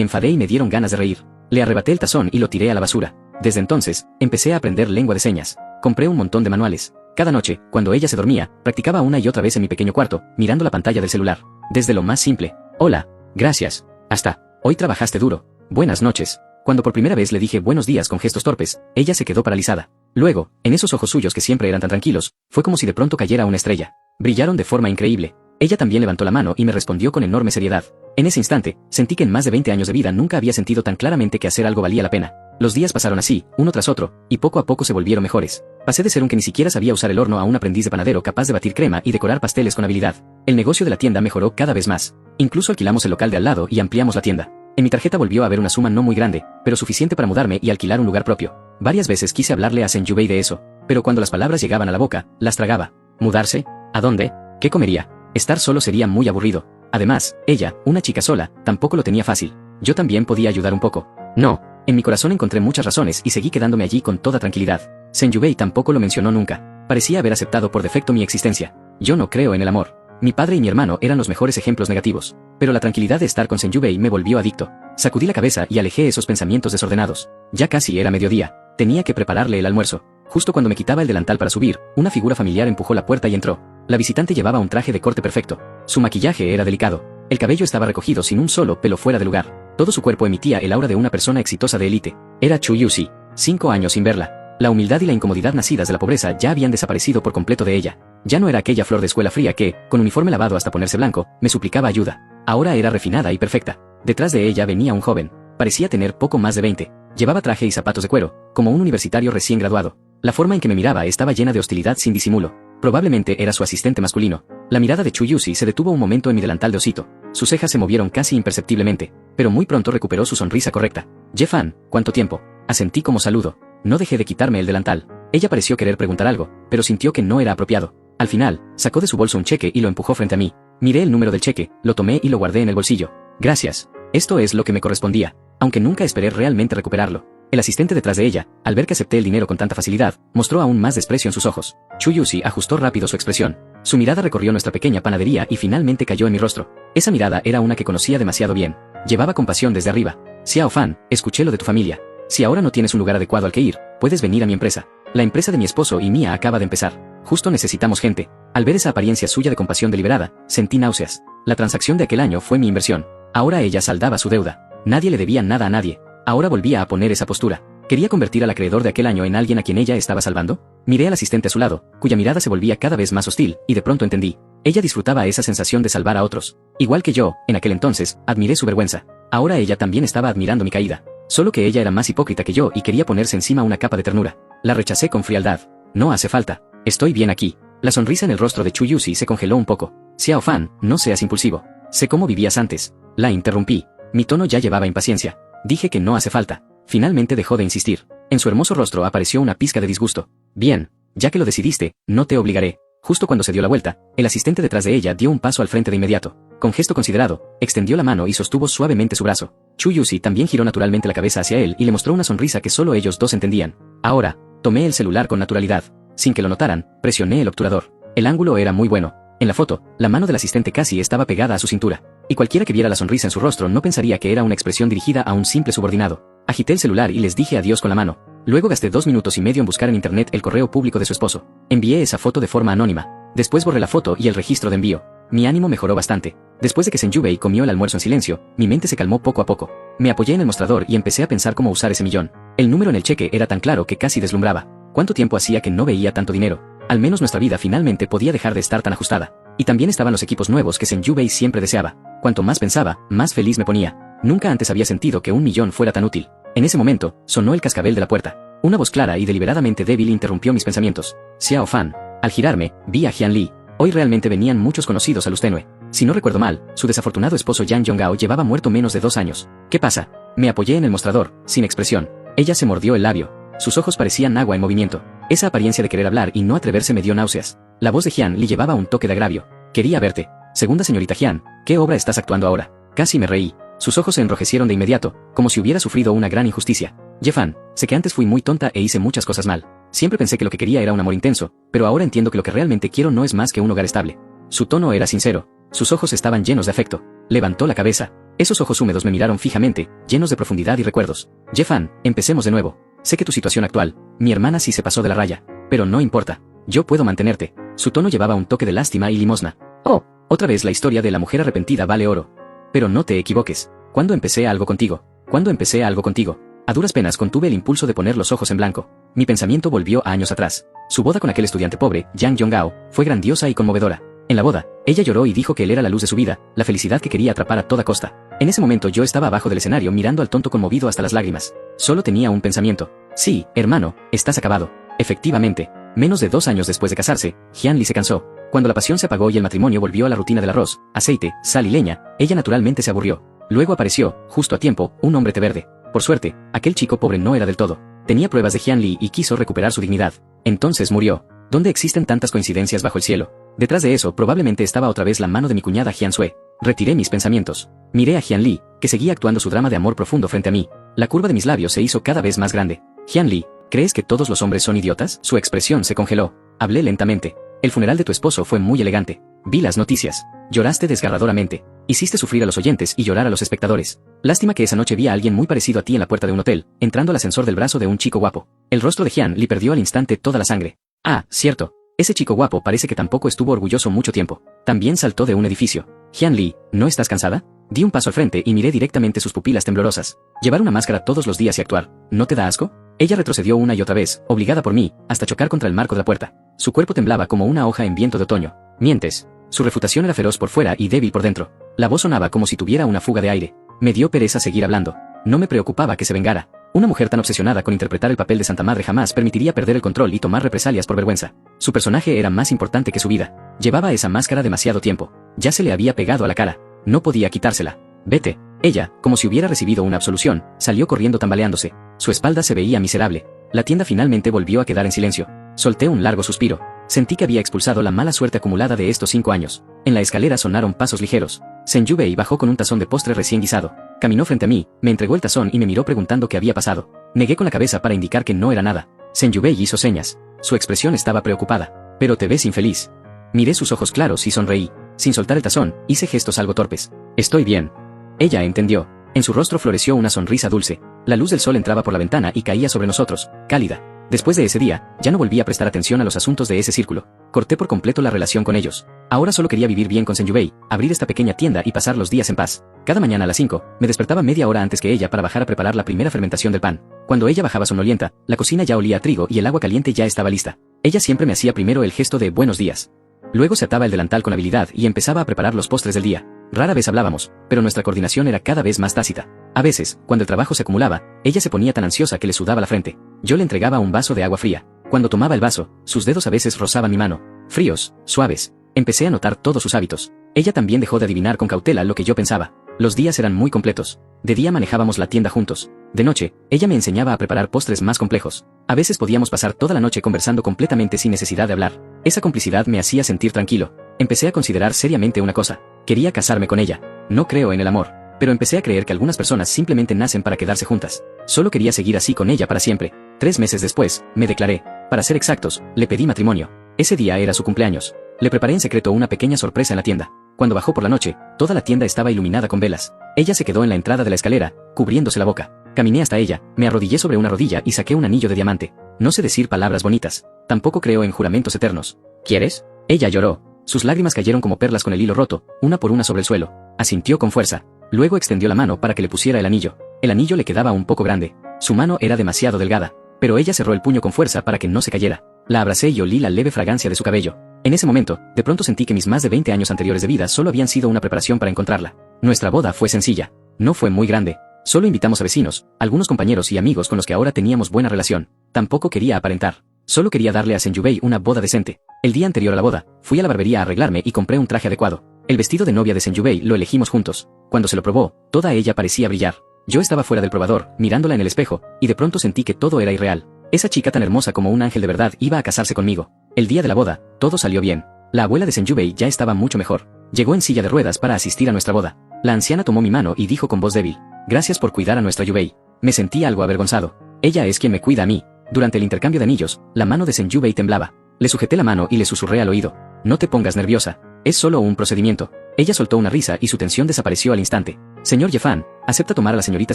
enfadé y me dieron ganas de reír. Le arrebaté el tazón y lo tiré a la basura. Desde entonces, empecé a aprender lengua de señas. Compré un montón de manuales. Cada noche, cuando ella se dormía, practicaba una y otra vez en mi pequeño cuarto, mirando la pantalla del celular. Desde lo más simple: hola, gracias, hasta, hoy trabajaste duro, buenas noches. Cuando por primera vez le dije buenos días con gestos torpes, ella se quedó paralizada. Luego, en esos ojos suyos que siempre eran tan tranquilos, fue como si de pronto cayera una estrella. Brillaron de forma increíble. Ella también levantó la mano y me respondió con enorme seriedad. En ese instante, sentí que en más de 20 años de vida nunca había sentido tan claramente que hacer algo valía la pena. Los días pasaron así, uno tras otro, y poco a poco se volvieron mejores. Pasé de ser un que ni siquiera sabía usar el horno a un aprendiz de panadero capaz de batir crema y decorar pasteles con habilidad. El negocio de la tienda mejoró cada vez más. Incluso alquilamos el local de al lado y ampliamos la tienda. En mi tarjeta volvió a haber una suma no muy grande, pero suficiente para mudarme y alquilar un lugar propio. Varias veces quise hablarle a Sen Yubei de eso, pero cuando las palabras llegaban a la boca, las tragaba. ¿Mudarse? ¿A dónde? ¿Qué comería? Estar solo sería muy aburrido. Además, ella, una chica sola, tampoco lo tenía fácil. Yo también podía ayudar un poco. No, en mi corazón encontré muchas razones y seguí quedándome allí con toda tranquilidad. Sen Yubei tampoco lo mencionó nunca. Parecía haber aceptado por defecto mi existencia. Yo no creo en el amor. Mi padre y mi hermano eran los mejores ejemplos negativos. Pero la tranquilidad de estar con Sen Yubei me volvió adicto. Sacudí la cabeza y alejé esos pensamientos desordenados. Ya casi era mediodía. Tenía que prepararle el almuerzo. Justo cuando me quitaba el delantal para subir, una figura familiar empujó la puerta y entró. La visitante llevaba un traje de corte perfecto. Su maquillaje era delicado. El cabello estaba recogido sin un solo pelo fuera de lugar. Todo su cuerpo emitía el aura de una persona exitosa de élite. Era Chu Yusi. 5 años sin verla. La humildad y la incomodidad nacidas de la pobreza ya habían desaparecido por completo de ella. Ya no era aquella flor de escuela fría que, con uniforme lavado hasta ponerse blanco, me suplicaba ayuda. Ahora era refinada y perfecta. Detrás de ella venía un joven. Parecía tener poco más de 20. Llevaba traje y zapatos de cuero, como un universitario recién graduado. La forma en que me miraba estaba llena de hostilidad sin disimulo. Probablemente era su asistente masculino. La mirada de Chu Yusi se detuvo un momento en mi delantal de osito. Sus cejas se movieron casi imperceptiblemente, pero muy pronto recuperó su sonrisa correcta. Jefan, ¿cuánto tiempo? Asentí como saludo. No dejé de quitarme el delantal. Ella pareció querer preguntar algo, pero sintió que no era apropiado. Al final, sacó de su bolso un cheque y lo empujó frente a mí. Miré el número del cheque, lo tomé y lo guardé en el bolsillo. Gracias. Esto es lo que me correspondía, aunque nunca esperé realmente recuperarlo. El asistente detrás de ella, al ver que acepté el dinero con tanta facilidad, mostró aún más desprecio en sus ojos. Chu Yusi ajustó rápido su expresión. Su mirada recorrió nuestra pequeña panadería y finalmente cayó en mi rostro. Esa mirada era una que conocía demasiado bien. Llevaba compasión desde arriba. Xiao Fan, escuché lo de tu familia. Si ahora no tienes un lugar adecuado al que ir, puedes venir a mi empresa. La empresa de mi esposo y mía acaba de empezar. Justo necesitamos gente. Al ver esa apariencia suya de compasión deliberada, sentí náuseas. La transacción de aquel año fue mi inversión. Ahora ella saldaba su deuda. Nadie le debía nada a nadie. Ahora volvía a poner esa postura. ¿Quería convertir al acreedor de aquel año en alguien a quien ella estaba salvando? Miré al asistente a su lado, cuya mirada se volvía cada vez más hostil, y de pronto entendí. Ella disfrutaba esa sensación de salvar a otros. Igual que yo, en aquel entonces, admiré su vergüenza. Ahora ella también estaba admirando mi caída. Solo que ella era más hipócrita que yo y quería ponerse encima una capa de ternura. La rechacé con frialdad. No hace falta. Estoy bien aquí. La sonrisa en el rostro de Chu Yusi se congeló un poco. Xiao Fan, no seas impulsivo. Sé cómo vivías antes. La interrumpí. Mi tono ya llevaba impaciencia. Dije que no hace falta. Finalmente dejó de insistir. En su hermoso rostro apareció una pizca de disgusto. Bien, ya que lo decidiste, no te obligaré. Justo cuando se dio la vuelta, el asistente detrás de ella dio un paso al frente de inmediato. Con gesto considerado, extendió la mano y sostuvo suavemente su brazo. Chu Yusi también giró naturalmente la cabeza hacia él y le mostró una sonrisa que solo ellos dos entendían. Ahora, tomé el celular con naturalidad. Sin que lo notaran, presioné el obturador. El ángulo era muy bueno. En la foto, la mano del asistente casi estaba pegada a su cintura. Y cualquiera que viera la sonrisa en su rostro no pensaría que era una expresión dirigida a un simple subordinado. Agité el celular y les dije adiós con la mano. Luego gasté 2 minutos y medio en buscar en internet el correo público de su esposo. Envié esa foto de forma anónima. Después borré la foto y el registro de envío. Mi ánimo mejoró bastante. Después de que Senjubei comió el almuerzo en silencio, mi mente se calmó poco a poco. Me apoyé en el mostrador y empecé a pensar cómo usar ese millón. El número en el cheque era tan claro que casi deslumbraba. ¿Cuánto tiempo hacía que no veía tanto dinero? Al menos nuestra vida finalmente podía dejar de estar tan ajustada. Y también estaban los equipos nuevos que Senjubei siempre deseaba. Cuanto más pensaba, más feliz me ponía. Nunca antes había sentido que 1 millón fuera tan útil. En ese momento, sonó el cascabel de la puerta. Una voz clara y deliberadamente débil interrumpió mis pensamientos. Xiao Fan. Al girarme, vi a Jian Li. Hoy realmente venían muchos conocidos a Luz Tenue. Si no recuerdo mal, su desafortunado esposo Yang Yongao llevaba muerto menos de 2 años. ¿Qué pasa? Me apoyé en el mostrador, sin expresión. Ella se mordió el labio. Sus ojos parecían agua en movimiento. Esa apariencia de querer hablar y no atreverse me dio náuseas. La voz de Jian Li llevaba un toque de agravio. Quería verte. Segunda señorita Jian, ¿qué obra estás actuando ahora? Casi me reí. Sus ojos se enrojecieron de inmediato, como si hubiera sufrido una gran injusticia. Jefan, sé que antes fui muy tonta e hice muchas cosas mal. Siempre pensé que lo que quería era un amor intenso, pero ahora entiendo que lo que realmente quiero no es más que un hogar estable. Su tono era sincero. Sus ojos estaban llenos de afecto. Levantó la cabeza. Esos ojos húmedos me miraron fijamente, llenos de profundidad y recuerdos. Jefan, empecemos de nuevo. Sé que tu situación actual, mi hermana sí se pasó de la raya. Pero no importa. Yo puedo mantenerte. Su tono llevaba un toque de lástima y limosna. Oh, otra vez la historia de la mujer arrepentida vale oro. Pero no te equivoques. ¿Cuándo empecé algo contigo? ¿Cuándo empecé algo contigo? A duras penas contuve el impulso de poner los ojos en blanco. Mi pensamiento volvió a años atrás. Su boda con aquel estudiante pobre, Yang Yongao, fue grandiosa y conmovedora. En la boda, ella lloró y dijo que él era la luz de su vida, la felicidad que quería atrapar a toda costa. En ese momento yo estaba abajo del escenario mirando al tonto conmovido hasta las lágrimas. Solo tenía un pensamiento. Sí, hermano, estás acabado. Efectivamente. Menos de 2 años después de casarse, Jian Li se cansó. Cuando la pasión se apagó y el matrimonio volvió a la rutina del arroz, aceite, sal y leña, ella naturalmente se aburrió. Luego apareció, justo a tiempo, un hombre té verde. Por suerte, aquel chico pobre no era del todo. Tenía pruebas de Jian Li y quiso recuperar su dignidad. Entonces murió. ¿Dónde existen tantas coincidencias bajo el cielo? Detrás de eso probablemente estaba otra vez la mano de mi cuñada Jian Sue. Retiré mis pensamientos. Miré a Jian Li, que seguía actuando su drama de amor profundo frente a mí. La curva de mis labios se hizo cada vez más grande. Jian Li, ¿crees que todos los hombres son idiotas? Su expresión se congeló. Hablé lentamente. El funeral de tu esposo fue muy elegante. Vi las noticias. Lloraste desgarradoramente. Hiciste sufrir a los oyentes y llorar a los espectadores. Lástima que esa noche vi a alguien muy parecido a ti en la puerta de un hotel, entrando al ascensor del brazo de un chico guapo. El rostro de Hyun Lee perdió al instante toda la sangre. Ah, cierto. Ese chico guapo parece que tampoco estuvo orgulloso mucho tiempo. También saltó de un edificio. Hyun Lee, ¿no estás cansada? Di un paso al frente y miré directamente sus pupilas temblorosas. Llevar una máscara todos los días y actuar, ¿no te da asco? Ella retrocedió una y otra vez, obligada por mí, hasta chocar contra el marco de la puerta. Su cuerpo temblaba como una hoja en viento de otoño. Mientes. Su refutación era feroz por fuera y débil por dentro. La voz sonaba como si tuviera una fuga de aire. Me dio pereza seguir hablando. No me preocupaba que se vengara. Una mujer tan obsesionada con interpretar el papel de Santa Madre jamás permitiría perder el control y tomar represalias por vergüenza. Su personaje era más importante que su vida. Llevaba esa máscara demasiado tiempo. Ya se le había pegado a la cara. No podía quitársela. Vete. Ella, como si hubiera recibido una absolución, salió corriendo tambaleándose. Su espalda se veía miserable. La tienda finalmente volvió a quedar en silencio. Solté un largo suspiro. Sentí que había expulsado la mala suerte acumulada de estos 5 años. En la escalera sonaron pasos ligeros. Senju-Bei bajó con un tazón de postre recién guisado. Caminó frente a mí, me entregó el tazón y me miró preguntando qué había pasado. Negué con la cabeza para indicar que no era nada. Senju-Bei hizo señas. Su expresión estaba preocupada. Pero te ves infeliz. Miré sus ojos claros y sonreí. Sin soltar el tazón, hice gestos algo torpes. Estoy bien. Ella entendió. En su rostro floreció una sonrisa dulce. La luz del sol entraba por la ventana y caía sobre nosotros, cálida. Después de ese día, ya no volví a prestar atención a los asuntos de ese círculo. Corté por completo la relación con ellos. Ahora solo quería vivir bien con Senju-Bei, abrir esta pequeña tienda y pasar los días en paz. Cada mañana a las 5, me despertaba media hora antes que ella para bajar a preparar la primera fermentación del pan. Cuando ella bajaba somnolienta, la cocina ya olía a trigo y el agua caliente ya estaba lista. Ella siempre me hacía primero el gesto de buenos días. Luego se ataba el delantal con habilidad y empezaba a preparar los postres del día. Rara vez hablábamos, pero nuestra coordinación era cada vez más tácita. A veces, cuando el trabajo se acumulaba, ella se ponía tan ansiosa que le sudaba la frente. Yo le entregaba un vaso de agua fría. Cuando tomaba el vaso, sus dedos a veces rozaban mi mano. Fríos, suaves. Empecé a notar todos sus hábitos. Ella también dejó de adivinar con cautela lo que yo pensaba. Los días eran muy completos. De día manejábamos la tienda juntos. De noche, ella me enseñaba a preparar postres más complejos. A veces podíamos pasar toda la noche conversando completamente sin necesidad de hablar. Esa complicidad me hacía sentir tranquilo. Empecé a considerar seriamente una cosa. Quería casarme con ella. No creo en el amor, pero empecé a creer que algunas personas simplemente nacen para quedarse juntas. Solo quería seguir así con ella para siempre. 3 meses después, me declaré. Para ser exactos, le pedí matrimonio. Ese día era su cumpleaños. Le preparé en secreto una pequeña sorpresa en la tienda. Cuando bajó por la noche, toda la tienda estaba iluminada con velas. Ella se quedó en la entrada de la escalera, cubriéndose la boca. Caminé hasta ella, me arrodillé sobre una rodilla y saqué un anillo de diamante. No sé decir palabras bonitas. Tampoco creo en juramentos eternos. ¿Quieres? Ella lloró. Sus lágrimas cayeron como perlas con el hilo roto, una por una sobre el suelo. Asintió con fuerza. Luego extendió la mano para que le pusiera el anillo. El anillo le quedaba un poco grande. Su mano era demasiado delgada. Pero ella cerró el puño con fuerza para que no se cayera. La abracé y olí la leve fragancia de su cabello. En ese momento, de pronto sentí que mis más de 20 años anteriores de vida solo habían sido una preparación para encontrarla. Nuestra boda fue sencilla. No fue muy grande. Solo invitamos a vecinos, algunos compañeros y amigos con los que ahora teníamos buena relación. Tampoco quería aparentar. Solo quería darle a Senju-Bei una boda decente. El día anterior a la boda, fui a la barbería a arreglarme y compré un traje adecuado. El vestido de novia de Senju-Bei lo elegimos juntos. Cuando se lo probó, toda ella parecía brillar. Yo estaba fuera del probador, mirándola en el espejo, y de pronto sentí que todo era irreal. Esa chica tan hermosa como un ángel de verdad iba a casarse conmigo. El día de la boda, todo salió bien. La abuela de Senju-Bei ya estaba mucho mejor. Llegó en silla de ruedas para asistir a nuestra boda. La anciana tomó mi mano y dijo con voz débil: gracias por cuidar a nuestra Yu-Bei. Me sentí algo avergonzado. Ella es quien me cuida a mí. Durante el intercambio de anillos, la mano de Senju-Bei temblaba. Le sujeté la mano y le susurré al oído: no te pongas nerviosa. Es solo un procedimiento. Ella soltó una risa y su tensión desapareció al instante. Señor Yefan, ¿acepta tomar a la señorita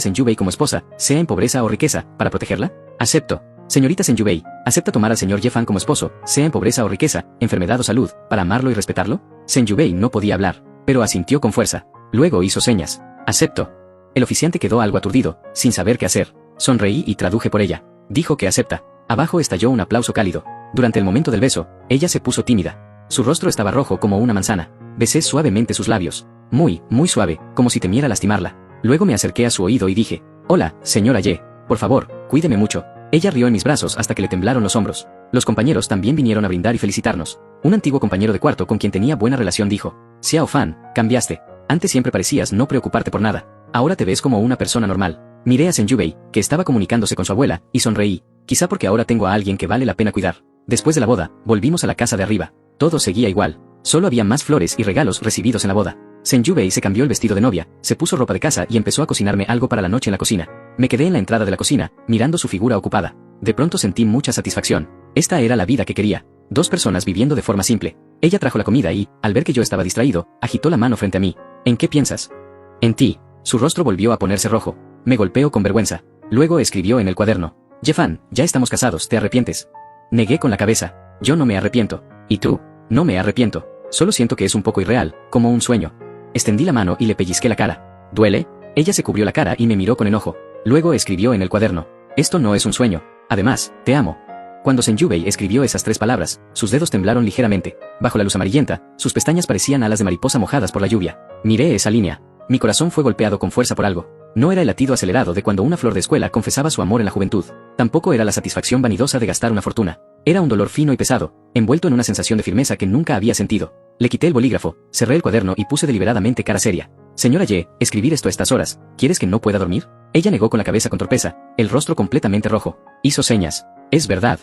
Senju-Bei como esposa, sea en pobreza o riqueza, para protegerla? Acepto. Señorita Senju-Bei, ¿acepta tomar al señor Yefan como esposo, sea en pobreza o riqueza, enfermedad o salud, para amarlo y respetarlo? Senju-Bei no podía hablar, pero asintió con fuerza. Luego hizo señas. Acepto. El oficiante quedó algo aturdido, sin saber qué hacer. Sonreí y traduje por ella. Dijo que acepta. Abajo estalló un aplauso cálido. Durante el momento del beso, ella se puso tímida. Su rostro estaba rojo como una manzana. Besé suavemente sus labios. Muy, muy suave, como si temiera lastimarla. Luego me acerqué a su oído y dije: hola, señora Ye. Por favor, cuídeme mucho. Ella rió en mis brazos hasta que le temblaron los hombros. Los compañeros también vinieron a brindar y felicitarnos. Un antiguo compañero de cuarto con quien tenía buena relación dijo: Xiao Fan, cambiaste. Antes siempre parecías no preocuparte por nada. Ahora te ves como una persona normal. Miré a Senju-Bei, que estaba comunicándose con su abuela, y sonreí. Quizá porque ahora tengo a alguien que vale la pena cuidar. Después de la boda, volvimos a la casa de arriba. Todo seguía igual. Solo había más flores y regalos recibidos en la boda. Senju-Bei se cambió el vestido de novia, se puso ropa de casa y empezó a cocinarme algo para la noche en la cocina. Me quedé en la entrada de la cocina, mirando su figura ocupada. De pronto sentí mucha satisfacción. Esta era la vida que quería. 2 personas viviendo de forma simple. Ella trajo la comida y, al ver que yo estaba distraído, agitó la mano frente a mí. ¿En qué piensas? En ti. Su rostro volvió a ponerse rojo. Me golpeó con vergüenza. Luego escribió en el cuaderno. Jefan, ya estamos casados, ¿te arrepientes? Negué con la cabeza. Yo no me arrepiento. ¿Y tú? No me arrepiento. Solo siento que es un poco irreal, como un sueño. Extendí la mano y le pellizqué la cara. ¿Duele? Ella se cubrió la cara y me miró con enojo. Luego escribió en el cuaderno. Esto no es un sueño. Además, te amo. Cuando Senjubei escribió esas 3 palabras, sus dedos temblaron ligeramente. Bajo la luz amarillenta, sus pestañas parecían alas de mariposa mojadas por la lluvia. Miré esa línea. Mi corazón fue golpeado con fuerza por algo. No era el latido acelerado de cuando una flor de escuela confesaba su amor en la juventud. Tampoco era la satisfacción vanidosa de gastar una fortuna. Era un dolor fino y pesado, envuelto en una sensación de firmeza que nunca había sentido. Le quité el bolígrafo, cerré el cuaderno y puse deliberadamente cara seria. Señora Ye, escribir esto a estas horas, ¿quieres que no pueda dormir? Ella negó con la cabeza con torpeza, el rostro completamente rojo. Hizo señas. Es verdad.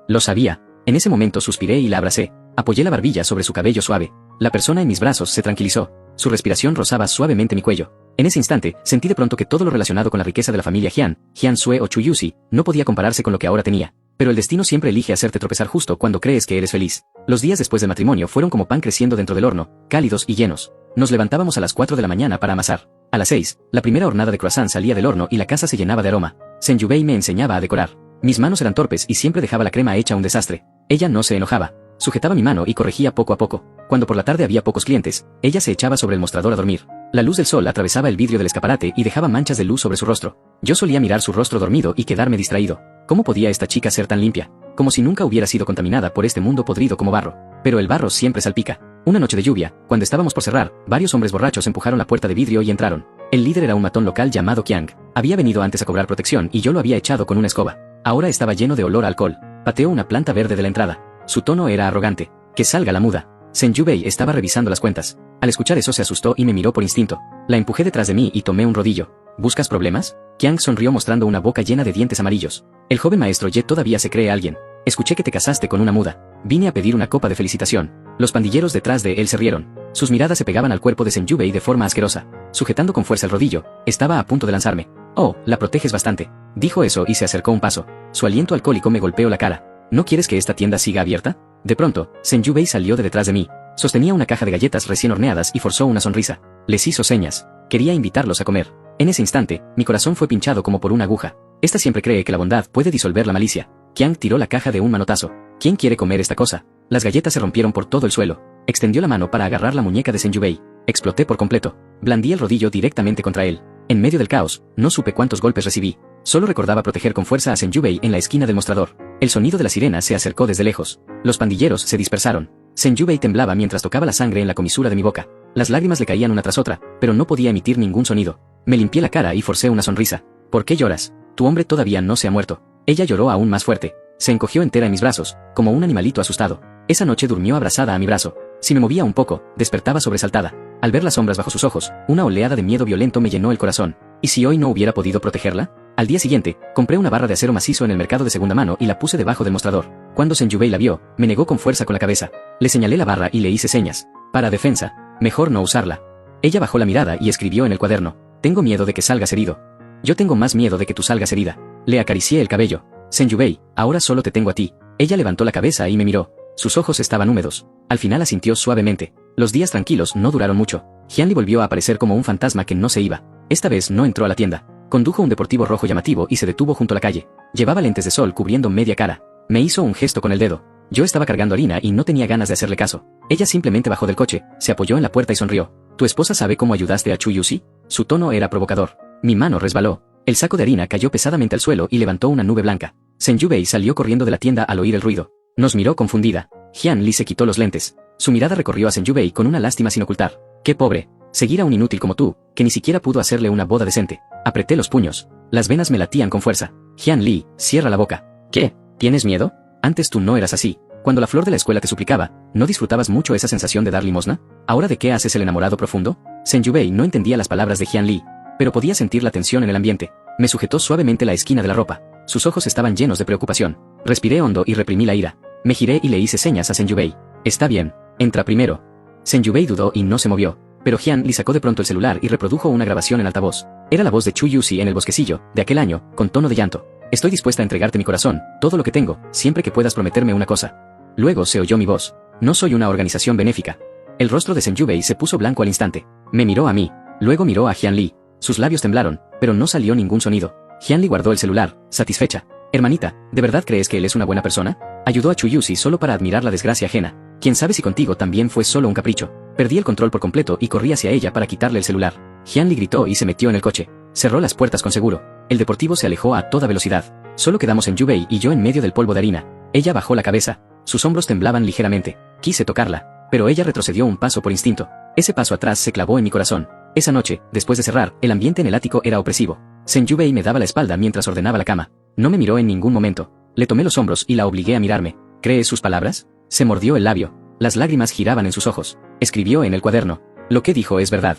Lo sabía. En ese momento suspiré y la abracé. Apoyé la barbilla sobre su cabello suave. La persona en mis brazos se tranquilizó. Su respiración rozaba suavemente mi cuello. En ese instante, sentí de pronto que todo lo relacionado con la riqueza de la familia Jian Sue o Chuyusi, no podía compararse con lo que ahora tenía. Pero el destino siempre elige hacerte tropezar justo cuando crees que eres feliz. Los días después del matrimonio fueron como pan creciendo dentro del horno, cálidos y llenos. Nos levantábamos a las 4 de la mañana para amasar. A las 6, la primera hornada de croissant salía del horno y la casa se llenaba de aroma. Senjubei me enseñaba a decorar. Mis manos eran torpes y siempre dejaba la crema hecha un desastre. Ella no se enojaba. Sujetaba mi mano y corregía poco a poco. Cuando por la tarde había pocos clientes, ella se echaba sobre el mostrador a dormir. La luz del sol atravesaba el vidrio del escaparate y dejaba manchas de luz sobre su rostro. Yo solía mirar su rostro dormido y quedarme distraído. ¿Cómo podía esta chica ser tan limpia? Como si nunca hubiera sido contaminada por este mundo podrido como barro. Pero el barro siempre salpica. Una noche de lluvia, cuando estábamos por cerrar, varios hombres borrachos empujaron la puerta de vidrio y entraron. El líder era un matón local llamado Qiang. Había venido antes a cobrar protección y yo lo había echado con una escoba. Ahora estaba lleno de olor a alcohol. Pateó una planta verde de la entrada. Su tono era arrogante. Que salga la muda. Senjubei estaba revisando las cuentas. Al escuchar eso se asustó y me miró por instinto. La empujé detrás de mí y tomé un rodillo. ¿Buscas problemas? Qiang sonrió mostrando una boca llena de dientes amarillos. El joven maestro Ye todavía se cree alguien. Escuché que te casaste con una muda. Vine a pedir una copa de felicitación. Los pandilleros detrás de él se rieron. Sus miradas se pegaban al cuerpo de Senjubei de forma asquerosa. Sujetando con fuerza el rodillo, estaba a punto de lanzarme. Oh, la proteges bastante. Dijo eso y se acercó un paso. Su aliento alcohólico me golpeó la cara. ¿No quieres que esta tienda siga abierta? De pronto, Senjubei salió de detrás de mí. Sostenía una caja de galletas recién horneadas y forzó una sonrisa. Les hizo señas. Quería invitarlos a comer. En ese instante, mi corazón fue pinchado como por una aguja. Esta siempre cree que la bondad puede disolver la malicia. Qiang tiró la caja de un manotazo. ¿Quién quiere comer esta cosa? Las galletas se rompieron por todo el suelo. Extendió la mano para agarrar la muñeca de Senjubei. Exploté por completo. Blandí el rodillo directamente contra él. En medio del caos, no supe cuántos golpes recibí. Solo recordaba proteger con fuerza a Senjubei en la esquina del mostrador. El sonido de la sirena se acercó desde lejos. Los pandilleros se dispersaron. Senjubei temblaba mientras tocaba la sangre en la comisura de mi boca. Las lágrimas le caían una tras otra, pero no podía emitir ningún sonido. Me limpié la cara y forcé una sonrisa. ¿Por qué lloras? Tu hombre todavía no se ha muerto. Ella lloró aún más fuerte. Se encogió entera en mis brazos, como un animalito asustado. Esa noche durmió abrazada a mi brazo. Si me movía un poco, despertaba sobresaltada. Al ver las sombras bajo sus ojos, una oleada de miedo violento me llenó el corazón. ¿Y si hoy no hubiera podido protegerla? Al día siguiente, compré una barra de acero macizo en el mercado de segunda mano y la puse debajo del mostrador. Cuando Senjubei la vio, me negó con fuerza con la cabeza. Le señalé la barra y le hice señas. Para defensa, mejor no usarla. Ella bajó la mirada y escribió en el cuaderno. Tengo miedo de que salgas herido. Yo tengo más miedo de que tú salgas herida. Le acaricié el cabello. Senjubei, ahora solo te tengo a ti. Ella levantó la cabeza y me miró. Sus ojos estaban húmedos. Al final asintió suavemente. Los días tranquilos no duraron mucho. Jianli volvió a aparecer como un fantasma que no se iba. Esta vez no entró a la tienda. Condujo un deportivo rojo llamativo y se detuvo junto a la calle. Llevaba lentes de sol cubriendo media cara. Me hizo un gesto con el dedo. Yo estaba cargando harina y no tenía ganas de hacerle caso. Ella simplemente bajó del coche, se apoyó en la puerta y sonrió. ¿Tu esposa sabe cómo ayudaste a Chuyusi? Su tono era provocador. Mi mano resbaló. El saco de harina cayó pesadamente al suelo y levantó una nube blanca. Senjubei salió corriendo de la tienda al oír el ruido. Nos miró confundida. Jianli se quitó los lentes. Su mirada recorrió a Senjubei con una lástima sin ocultar. ¡Qué pobre! Seguir a un inútil como tú, que ni siquiera pudo hacerle una boda decente. Apreté los puños. Las venas me latían con fuerza. Jianli, cierra la boca. ¿Qué? ¿Tienes miedo? Antes tú no eras así. Cuando la flor de la escuela te suplicaba, ¿no disfrutabas mucho esa sensación de dar limosna? ¿Ahora de qué haces el enamorado profundo? Senjubei no entendía las palabras de Jianli, pero podía sentir la tensión en el ambiente. Me sujetó suavemente la esquina de la ropa. Sus ojos estaban llenos de preocupación. Respiré hondo y reprimí la ira. Me giré y le hice señas a Senjubei. Está bien, entra primero. Senjubei dudó y no se movió, pero Jianli sacó de pronto el celular y reprodujo una grabación en altavoz. Era la voz de Chuyusi en el bosquecillo, de aquel año, con tono de llanto. Estoy dispuesta a entregarte mi corazón, todo lo que tengo, siempre que puedas prometerme una cosa. Luego se oyó mi voz. No soy una organización benéfica. El rostro de Senjubei se puso blanco al instante. Me miró a mí. Luego miró a Jianli. Sus labios temblaron, pero no salió ningún sonido. Hyunli guardó el celular, satisfecha. Hermanita, ¿de verdad crees que él es una buena persona? Ayudó a Chuyusi solo para admirar la desgracia ajena. Quién sabe si contigo también fue solo un capricho. Perdí el control por completo y corrí hacia ella para quitarle el celular. Hyunli gritó y se metió en el coche. Cerró las puertas con seguro. El deportivo se alejó a toda velocidad. Solo quedamos en Yubei y yo en medio del polvo de harina. Ella bajó la cabeza. Sus hombros temblaban ligeramente. Quise tocarla, pero ella retrocedió un paso por instinto. Ese paso atrás se clavó en mi corazón. Esa noche, después de cerrar, el ambiente en el ático era opresivo. Sen Yubei me daba la espalda mientras ordenaba la cama. No me miró en ningún momento. Le tomé los hombros y la obligué a mirarme. ¿Crees sus palabras? Se mordió el labio. Las lágrimas giraban en sus ojos. Escribió en el cuaderno. Lo que dijo es verdad.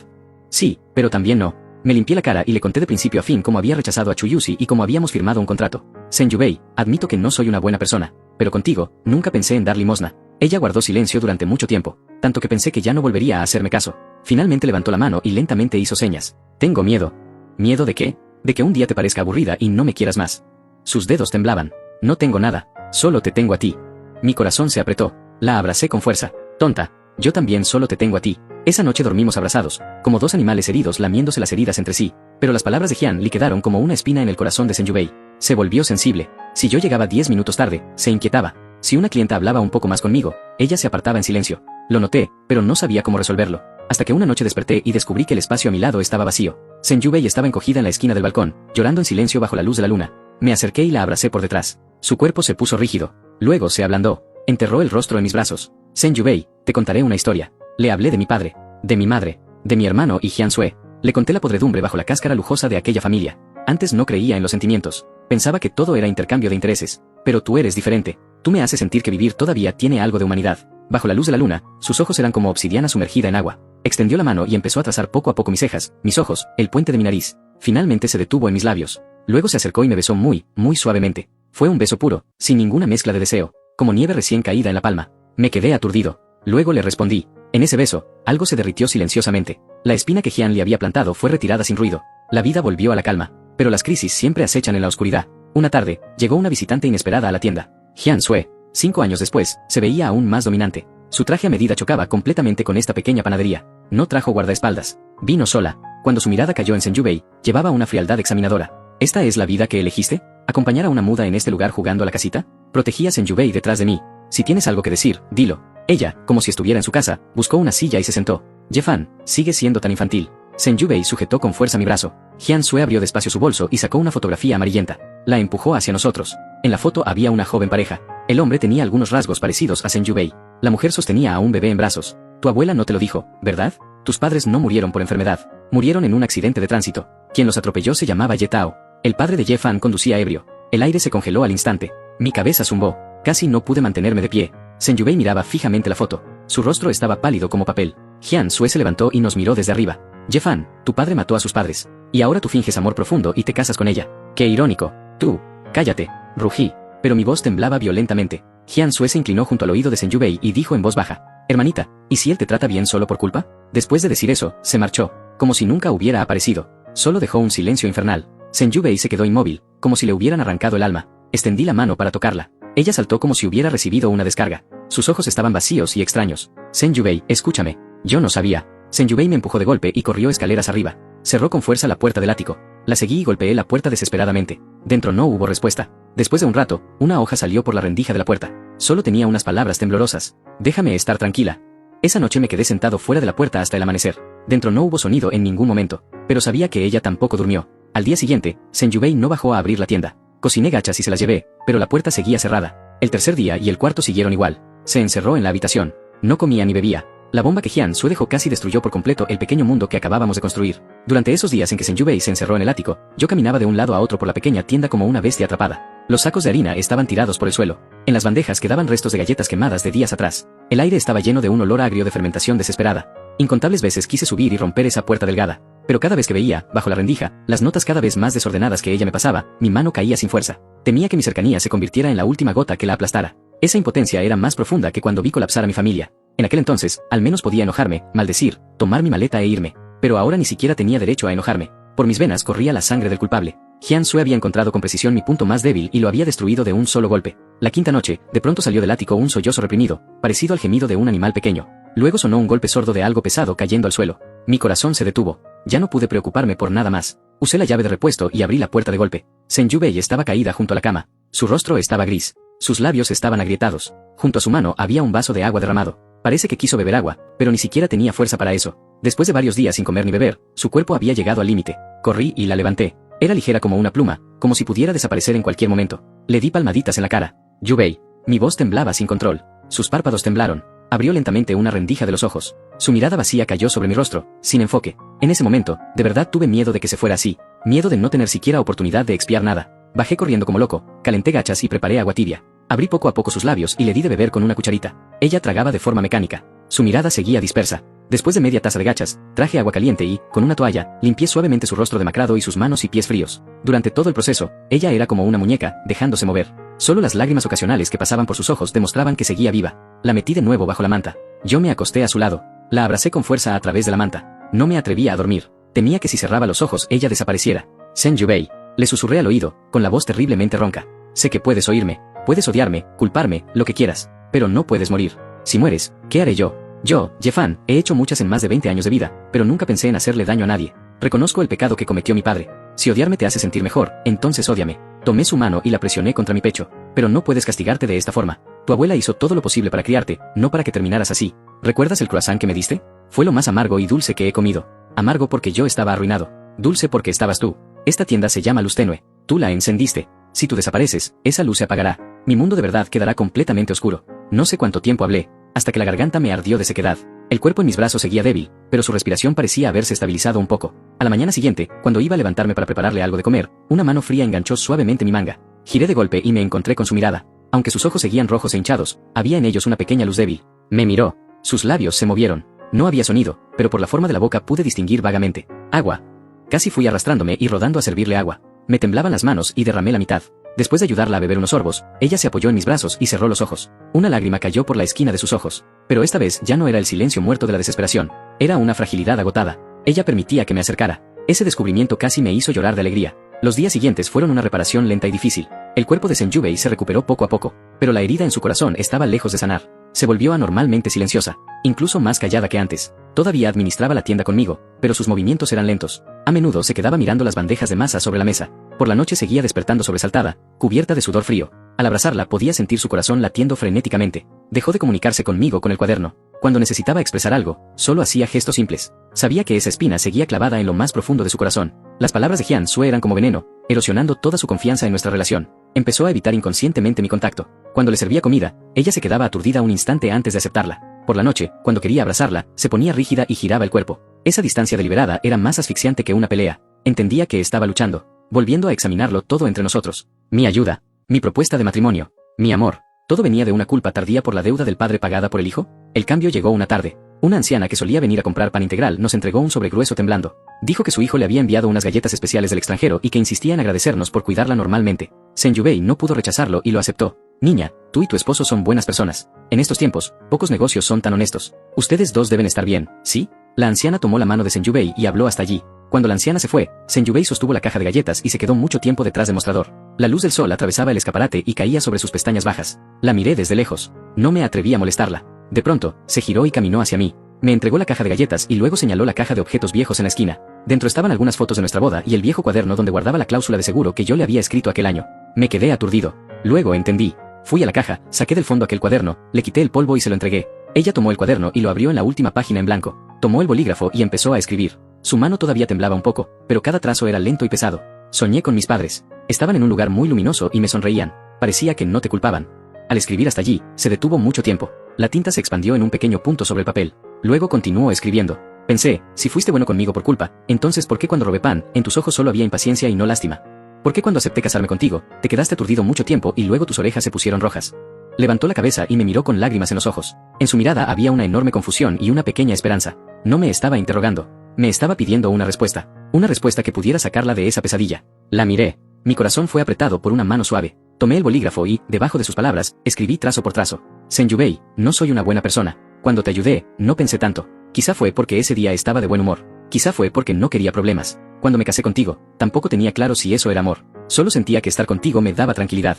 Sí, pero también no. Me limpié la cara y le conté de principio a fin cómo había rechazado a Chuyusi y cómo habíamos firmado un contrato. Sen Yubei, admito que no soy una buena persona, pero contigo, nunca pensé en dar limosna. Ella guardó silencio durante mucho tiempo, tanto que pensé que ya no volvería a hacerme caso. Finalmente levantó la mano y lentamente hizo señas. Tengo miedo. ¿Miedo de qué? De que un día te parezca aburrida y no me quieras más. Sus dedos temblaban. No tengo nada, solo te tengo a ti. Mi corazón se apretó. La abracé con fuerza. Tonta, yo también solo te tengo a ti. Esa noche dormimos abrazados, como dos animales heridos lamiéndose las heridas entre sí, pero las palabras de Hyunli quedaron como una espina en el corazón de Sen Yubei. Se volvió sensible. Si yo llegaba 10 minutos tarde, se inquietaba. Si una clienta hablaba un poco más conmigo, ella se apartaba en silencio. Lo noté, pero no sabía cómo resolverlo. Hasta que una noche desperté y descubrí que el espacio a mi lado estaba vacío. Sen Yubei estaba encogida en la esquina del balcón, llorando en silencio bajo la luz de la luna. Me acerqué y la abracé por detrás. Su cuerpo se puso rígido. Luego se ablandó. Enterró el rostro en mis brazos. Sen Yubei, te contaré una historia. Le hablé de mi padre, de mi madre, de mi hermano y Hyunsue. Le conté la podredumbre bajo la cáscara lujosa de aquella familia. Antes no creía en los sentimientos. Pensaba que todo era intercambio de intereses. Pero tú eres diferente. Tú me haces sentir que vivir todavía tiene algo de humanidad. Bajo la luz de la luna, sus ojos eran como obsidiana sumergida en agua. Extendió la mano y empezó a trazar poco a poco mis cejas, mis ojos, el puente de mi nariz. Finalmente se detuvo en mis labios. Luego se acercó y me besó muy, muy suavemente. Fue un beso puro, sin ninguna mezcla de deseo, como nieve recién caída en la palma. Me quedé aturdido. Luego le respondí. En ese beso, algo se derritió silenciosamente. La espina que Hyunli había plantado fue retirada sin ruido. La vida volvió a la calma. Pero las crisis siempre acechan en la oscuridad. Una tarde, llegó una visitante inesperada a la tienda. Hyunsue, 5 años después, se veía aún más dominante. Su traje a medida chocaba completamente con esta pequeña panadería. No trajo guardaespaldas. Vino sola. Cuando su mirada cayó en Sen Yubei, llevaba una frialdad examinadora. ¿Esta es la vida que elegiste? ¿Acompañar a una muda en este lugar jugando a la casita? Protegí a Sen Yubei detrás de mí. Si tienes algo que decir, dilo. Ella, como si estuviera en su casa, buscó una silla y se sentó. Jefan, sigue siendo tan infantil. Sen Yubei sujetó con fuerza mi brazo. Hyunsue abrió despacio su bolso y sacó una fotografía amarillenta. La empujó hacia nosotros. En la foto había una joven pareja. El hombre tenía algunos rasgos parecidos a Sen Yubei. La mujer sostenía a un bebé en brazos. Tu abuela no te lo dijo, ¿verdad? Tus padres no murieron por enfermedad. Murieron en un accidente de tránsito. Quien los atropelló se llamaba Ye Tao. El padre de Jefan conducía ebrio. El aire se congeló al instante. Mi cabeza zumbó. Casi no pude mantenerme de pie. Sen Yubei miraba fijamente la foto. Su rostro estaba pálido como papel. Hyunsue se levantó y nos miró desde arriba. Jefan, tu padre mató a sus padres. Y ahora tú finges amor profundo y te casas con ella. Qué irónico. Tú. Cállate. Rugí. Pero mi voz temblaba violentamente. Hyunsue se inclinó junto al oído de Sen Yubei y dijo en voz baja. Hermanita, ¿y si él te trata bien solo por culpa? Después de decir eso, se marchó. Como si nunca hubiera aparecido. Solo dejó un silencio infernal. Sen Yubei se quedó inmóvil, como si le hubieran arrancado el alma. Extendí la mano para tocarla. Ella saltó como si hubiera recibido una descarga. Sus ojos estaban vacíos y extraños. Sen Yubei, escúchame. Yo no sabía. Sen Yubei me empujó de golpe y corrió escaleras arriba. Cerró con fuerza la puerta del ático. La seguí y golpeé la puerta desesperadamente. Dentro no hubo respuesta. Después de un rato, una hoja salió por la rendija de la puerta. Solo tenía unas palabras temblorosas. Déjame estar tranquila. Esa noche me quedé sentado fuera de la puerta hasta el amanecer. Dentro no hubo sonido en ningún momento, pero sabía que ella tampoco durmió. Al día siguiente, Sen Yubei no bajó a abrir la tienda. Cociné gachas y se las llevé, pero la puerta seguía cerrada. El tercer día y el cuarto siguieron igual. Se encerró en la habitación. No comía ni bebía. La bomba que Hyunsue dejó casi destruyó por completo el pequeño mundo que acabábamos de construir. Durante esos días en que Sen Yubei se encerró en el ático, yo caminaba de un lado a otro por la pequeña tienda como una bestia atrapada. Los sacos de harina estaban tirados por el suelo. En las bandejas quedaban restos de galletas quemadas de días atrás. El aire estaba lleno de un olor agrio de fermentación desesperada. Incontables veces quise subir y romper esa puerta delgada. Pero cada vez que veía, bajo la rendija, las notas cada vez más desordenadas que ella me pasaba, mi mano caía sin fuerza. Temía que mi cercanía se convirtiera en la última gota que la aplastara. Esa impotencia era más profunda que cuando vi colapsar a mi familia. En aquel entonces, al menos podía enojarme, maldecir, tomar mi maleta e irme. Pero ahora ni siquiera tenía derecho a enojarme. Por mis venas corría la sangre del culpable. Hyunsue había encontrado con precisión mi punto más débil y lo había destruido de un solo golpe. La quinta noche, de pronto salió del ático un sollozo reprimido, parecido al gemido de un animal pequeño. Luego sonó un golpe sordo de algo pesado cayendo al suelo. Mi corazón se detuvo. Ya no pude preocuparme por nada más. Usé la llave de repuesto y abrí la puerta de golpe. Senju-Bei estaba caída junto a la cama. Su rostro estaba gris. Sus labios estaban agrietados. Junto a su mano había un vaso de agua derramado. Parece que quiso beber agua, pero ni siquiera tenía fuerza para eso. Después de varios días sin comer ni beber, su cuerpo había llegado al límite. Corrí y la levanté. Era ligera como una pluma, como si pudiera desaparecer en cualquier momento. Le di palmaditas en la cara. Yu-Bei. Mi voz temblaba sin control. Sus párpados temblaron. Abrió lentamente una rendija de los ojos. Su mirada vacía cayó sobre mi rostro, sin enfoque. En ese momento, de verdad tuve miedo de que se fuera así. Miedo de no tener siquiera oportunidad de expiar nada. Bajé corriendo como loco, calenté gachas y preparé agua tibia. Abrí poco a poco sus labios y le di de beber con una cucharita. Ella tragaba de forma mecánica. Su mirada seguía dispersa. Después de media taza de gachas, traje agua caliente y, con una toalla, limpié suavemente su rostro demacrado y sus manos y pies fríos. Durante todo el proceso, ella era como una muñeca, dejándose mover. Solo las lágrimas ocasionales que pasaban por sus ojos demostraban que seguía viva. La metí de nuevo bajo la manta. Yo me acosté a su lado. La abracé con fuerza a través de la manta. No me atrevía a dormir. Temía que si cerraba los ojos ella desapareciera. Senju-Bei. Le susurré al oído, con la voz terriblemente ronca. Sé que puedes oírme, puedes odiarme, culparme, lo que quieras, pero no puedes morir. Si mueres, ¿qué haré yo? Yo, Ye-Fan, he hecho muchas en más de 20 años de vida, pero nunca pensé en hacerle daño a nadie. Reconozco el pecado que cometió mi padre. Si odiarme te hace sentir mejor, entonces ódiame. Tomé su mano y la presioné contra mi pecho. Pero no puedes castigarte de esta forma. Tu abuela hizo todo lo posible para criarte, no para que terminaras así. ¿Recuerdas el croissant que me diste? Fue lo más amargo y dulce que he comido. Amargo porque yo estaba arruinado. Dulce porque estabas tú. Esta tienda se llama Luz Tenue. Tú la encendiste. Si tú desapareces, esa luz se apagará. Mi mundo de verdad quedará completamente oscuro. No sé cuánto tiempo hablé, hasta que la garganta me ardió de sequedad. El cuerpo en mis brazos seguía débil, pero su respiración parecía haberse estabilizado un poco. A la mañana siguiente, cuando iba a levantarme para prepararle algo de comer, una mano fría enganchó suavemente mi manga. Giré de golpe y me encontré con su mirada. Aunque sus ojos seguían rojos e hinchados, había en ellos una pequeña luz débil. Me miró. Sus labios se movieron. No había sonido, pero por la forma de la boca pude distinguir vagamente. Agua. Casi fui arrastrándome y rodando a servirle agua. Me temblaban las manos y derramé la mitad. Después de ayudarla a beber unos sorbos, ella se apoyó en mis brazos y cerró los ojos. Una lágrima cayó por la esquina de sus ojos. Pero esta vez ya no era el silencio muerto de la desesperación. Era una fragilidad agotada. Ella permitía que me acercara. Ese descubrimiento casi me hizo llorar de alegría. Los días siguientes fueron una reparación lenta y difícil. El cuerpo de Senju-Bei se recuperó poco a poco, pero la herida en su corazón estaba lejos de sanar. Se volvió anormalmente silenciosa, incluso más callada que antes. Todavía administraba la tienda conmigo, pero sus movimientos eran lentos. A menudo se quedaba mirando las bandejas de masa sobre la mesa. Por la noche seguía despertando sobresaltada, cubierta de sudor frío. Al abrazarla podía sentir su corazón latiendo frenéticamente. Dejó de comunicarse conmigo con el cuaderno. Cuando necesitaba expresar algo, solo hacía gestos simples. Sabía que esa espina seguía clavada en lo más profundo de su corazón. Las palabras de Jian Sue eran como veneno, erosionando toda su confianza en nuestra relación. Empezó a evitar inconscientemente mi contacto. Cuando le servía comida, ella se quedaba aturdida un instante antes de aceptarla. Por la noche, cuando quería abrazarla, se ponía rígida y giraba el cuerpo. Esa distancia deliberada era más asfixiante que una pelea. Entendía que estaba luchando, volviendo a examinarlo todo entre nosotros. Mi ayuda, mi propuesta de matrimonio, mi amor. ¿Todo venía de una culpa tardía por la deuda del padre pagada por el hijo? El cambio llegó una tarde. Una anciana que solía venir a comprar pan integral nos entregó un sobre grueso temblando. Dijo que su hijo le había enviado unas galletas especiales del extranjero y que insistía en agradecernos por cuidarla normalmente. Senju-Bei no pudo rechazarlo y lo aceptó. Niña, tú y tu esposo son buenas personas. En estos tiempos, pocos negocios son tan honestos. Ustedes dos deben estar bien, ¿sí? La anciana tomó la mano de Senju-Bei y habló hasta allí. Cuando la anciana se fue, Senju-Bei sostuvo la caja de galletas y se quedó mucho tiempo detrás del mostrador. La luz del sol atravesaba el escaparate y caía sobre sus pestañas bajas. La miré desde lejos. No me atreví a molestarla. De pronto, se giró y caminó hacia mí. Me entregó la caja de galletas y luego señaló la caja de objetos viejos en la esquina. Dentro estaban algunas fotos de nuestra boda y el viejo cuaderno donde guardaba la cláusula de seguro que yo le había escrito aquel año. Me quedé aturdido. Luego entendí. Fui a la caja, saqué del fondo aquel cuaderno, le quité el polvo y se lo entregué. Ella tomó el cuaderno y lo abrió en la última página en blanco. Tomó el bolígrafo y empezó a escribir. Su mano todavía temblaba un poco, pero cada trazo era lento y pesado. Soñé con mis padres. Estaban en un lugar muy luminoso y me sonreían. Parecía que no te culpaban. Al escribir hasta allí, se detuvo mucho tiempo. La tinta se expandió en un pequeño punto sobre el papel. Luego continuó escribiendo. Pensé, si fuiste bueno conmigo por culpa, entonces ¿por qué cuando robé pan, en tus ojos solo había impaciencia y no lástima? ¿Por qué cuando acepté casarme contigo, te quedaste aturdido mucho tiempo y luego tus orejas se pusieron rojas? Levantó la cabeza y me miró con lágrimas en los ojos. En su mirada había una enorme confusión y una pequeña esperanza. No me estaba interrogando. Me estaba pidiendo una respuesta. Una respuesta que pudiera sacarla de esa pesadilla. La miré. Mi corazón fue apretado por una mano suave. Tomé el bolígrafo y, debajo de sus palabras, escribí trazo por trazo. Senju-Bei, no soy una buena persona. Cuando te ayudé, no pensé tanto. Quizá fue porque ese día estaba de buen humor. Quizá fue porque no quería problemas. Cuando me casé contigo, tampoco tenía claro si eso era amor. Solo sentía que estar contigo me daba tranquilidad.